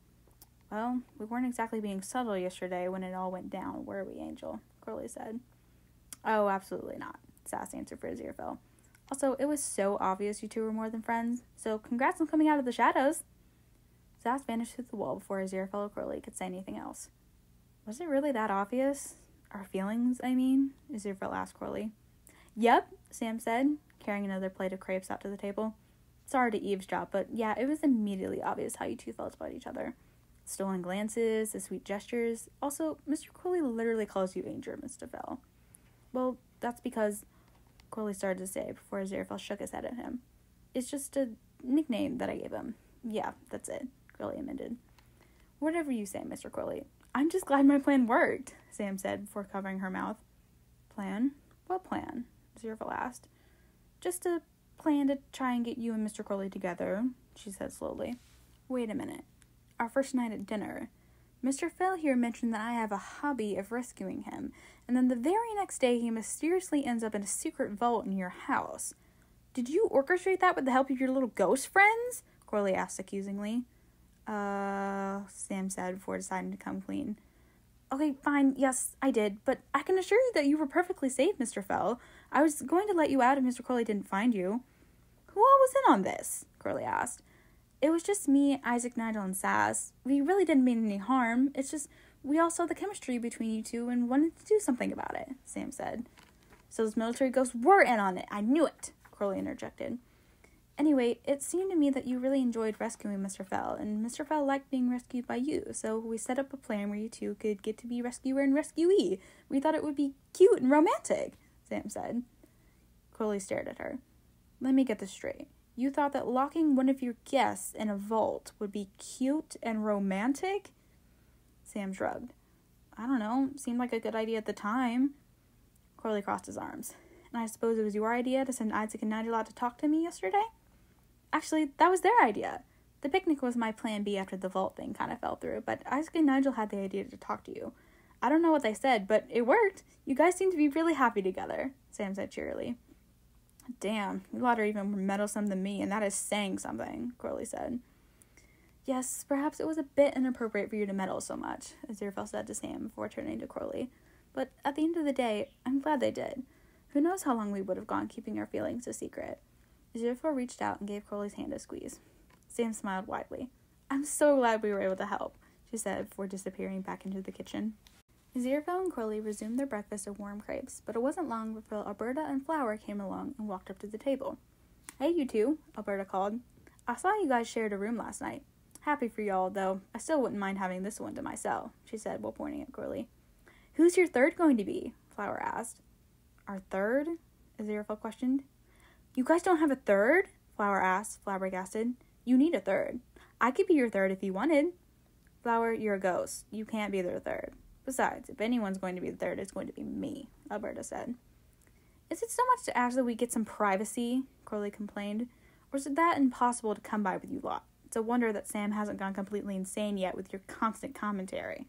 Well, we weren't exactly being subtle yesterday when it all went down, were we, Angel? Crowley said. Oh, absolutely not, Sass answered for Aziraphale. Also, it was so obvious you two were more than friends, so congrats on coming out of the shadows. Sass vanished through the wall before Aziraphale or Crowley could say anything else. Was it really that obvious? Our feelings, I mean? Aziraphale asked Crowley. Yep, Sam said, carrying another plate of crepes out to the table. Sorry to eavesdrop, but yeah, it was immediately obvious how you two felt about each other. Stolen glances, the sweet gestures. Also, Mr. Crowley literally calls you Angel, Mr. Fell. Well, that's because, Crowley started to say before Aziraphale shook his head at him. It's just a nickname that I gave him. Yeah, that's it, Crowley amended. Whatever you say, Mr. Crowley. I'm just glad my plan worked, Sam said before covering her mouth. Plan? What plan? Aziraphale asked. Just a plan to try and get you and Mr. Crowley together, she said slowly. Wait a minute. Our first night at dinner. Mr. Fell here mentioned that I have a hobby of rescuing him, and then the very next day he mysteriously ends up in a secret vault in your house. Did you orchestrate that with the help of your little ghost friends? Crowley asked accusingly. Sam said before deciding to come clean. Okay, fine, yes, I did, but I can assure you that you were perfectly safe, Mr. Fell. I was going to let you out if Mr. Crowley didn't find you. Who all was in on this? Crowley asked. It was just me, Isaac, Nigel, and Sass. We really didn't mean any harm. It's just we all saw the chemistry between you two and wanted to do something about it, Sam said. So those military ghosts were in on it. I knew it, Crowley interjected. Anyway, it seemed to me that you really enjoyed rescuing Mr. Fell, and Mr. Fell liked being rescued by you, so we set up a plan where you two could get to be rescuer and rescuee. We thought it would be cute and romantic, Sam said. Crowley stared at her. Let me get this straight. You thought that locking one of your guests in a vault would be cute and romantic? Sam shrugged. I don't know. Seemed like a good idea at the time. Crowley crossed his arms. And I suppose it was your idea to send Isaac and Nigel out to talk to me yesterday? Actually, that was their idea. The picnic was my plan B after the vault thing kind of fell through, but Isaac and Nigel had the idea to talk to you. I don't know what they said, but it worked. You guys seem to be really happy together, Sam said cheerily. Damn, you lot are even more meddlesome than me, and that is saying something, Crowley said. Yes, perhaps it was a bit inappropriate for you to meddle so much, Aziraphale said to Sam before turning to Crowley. But at the end of the day, I'm glad they did. Who knows how long we would have gone keeping our feelings a secret. Aziraphale reached out and gave Crowley's hand a squeeze. Sam smiled widely. I'm so glad we were able to help, she said before disappearing back into the kitchen. Aziraphale and Crowley resumed their breakfast of warm crepes, but it wasn't long before Alberta and Flower came along and walked up to the table. Hey, you two, Alberta called. I saw you guys shared a room last night. Happy for y'all, though. I still wouldn't mind having this one to myself, she said while pointing at Crowley. Who's your third going to be? Flower asked. Our third? Aziraphale questioned. You guys don't have a third? Flower asked, flabbergasted. You need a third. I could be your third if you wanted. Flower, you're a ghost. You can't be their third. Besides, if anyone's going to be the third, it's going to be me, Alberta said. Is it so much to ask that we get some privacy? Crowley complained. Or is it that impossible to come by with you lot? It's a wonder that Sam hasn't gone completely insane yet with your constant commentary.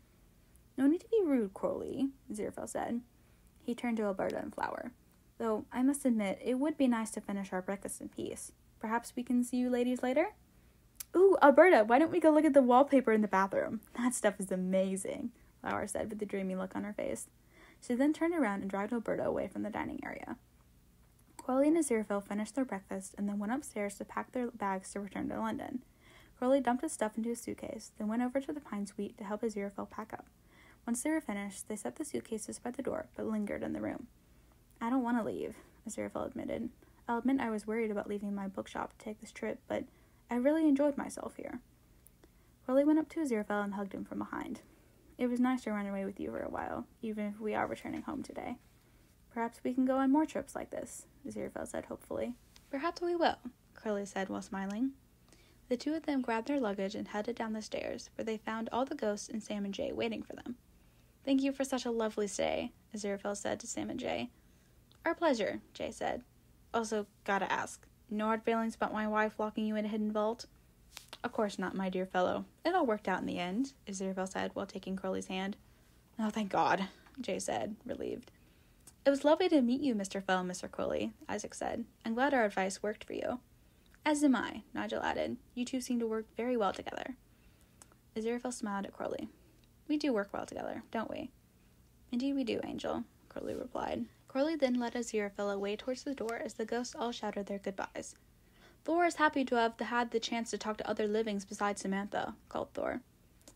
No need to be rude, Crowley, Aziraphale said. He turned to Alberta and Flower. Though, I must admit, it would be nice to finish our breakfast in peace. Perhaps we can see you ladies later? Ooh, Alberta, why don't we go look at the wallpaper in the bathroom? That stuff is amazing, Flower said with a dreamy look on her face. She then turned around and dragged Alberta away from the dining area. Crowley and Aziraphale finished their breakfast and then went upstairs to pack their bags to return to London. Crowley dumped his stuff into a suitcase, then went over to the Pine Suite to help Aziraphale pack up. Once they were finished, they set the suitcases by the door, but lingered in the room. I don't want to leave, Aziraphale admitted. I'll admit I was worried about leaving my bookshop to take this trip, but I really enjoyed myself here. Crowley went up to Aziraphale and hugged him from behind. It was nice to run away with you for a while, even if we are returning home today. Perhaps we can go on more trips like this, Aziraphale said hopefully. Perhaps we will, Crowley said while smiling. The two of them grabbed their luggage and headed down the stairs, where they found all the ghosts and Sam and Jay waiting for them. Thank you for such a lovely stay, Aziraphale said to Sam and Jay. Our pleasure, Jay said. Also, gotta ask, no hard feelings about my wife locking you in a hidden vault? Of course not, my dear fellow. It all worked out in the end, Aziraphale said while taking Crowley's hand. Oh, thank God, Jay said, relieved. It was lovely to meet you, Mr. Fell and Mr. Crowley, Isaac said. I'm glad our advice worked for you. As am I, Nigel added. You two seem to work very well together. Aziraphale smiled at Crowley. We do work well together, don't we? Indeed we do, Angel, Crowley replied. Crowley then led Aziraphale away towards the door as the ghosts all shouted their goodbyes. Thor is happy to have had the chance to talk to other livings besides Samantha, called Thor.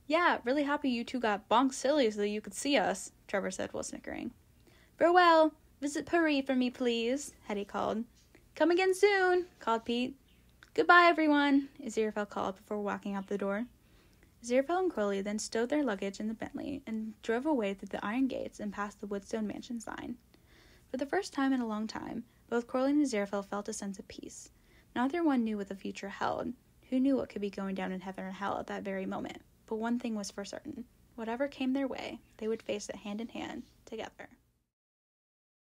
Yeah, really happy you two got bonk silly so that you could see us, Trevor said while snickering. Farewell! Visit Paris for me, please, Hetty called. Come again soon, called Pete. Goodbye, everyone, Aziraphale called before walking out the door. Aziraphale and Crowley then stowed their luggage in the Bentley and drove away through the iron gates and past the Woodstone Mansion sign. For the first time in a long time, both Crowley and Aziraphale felt a sense of peace. Neither one knew what the future held. Who knew what could be going down in heaven or hell at that very moment? But one thing was for certain. Whatever came their way, they would face it hand in hand, together.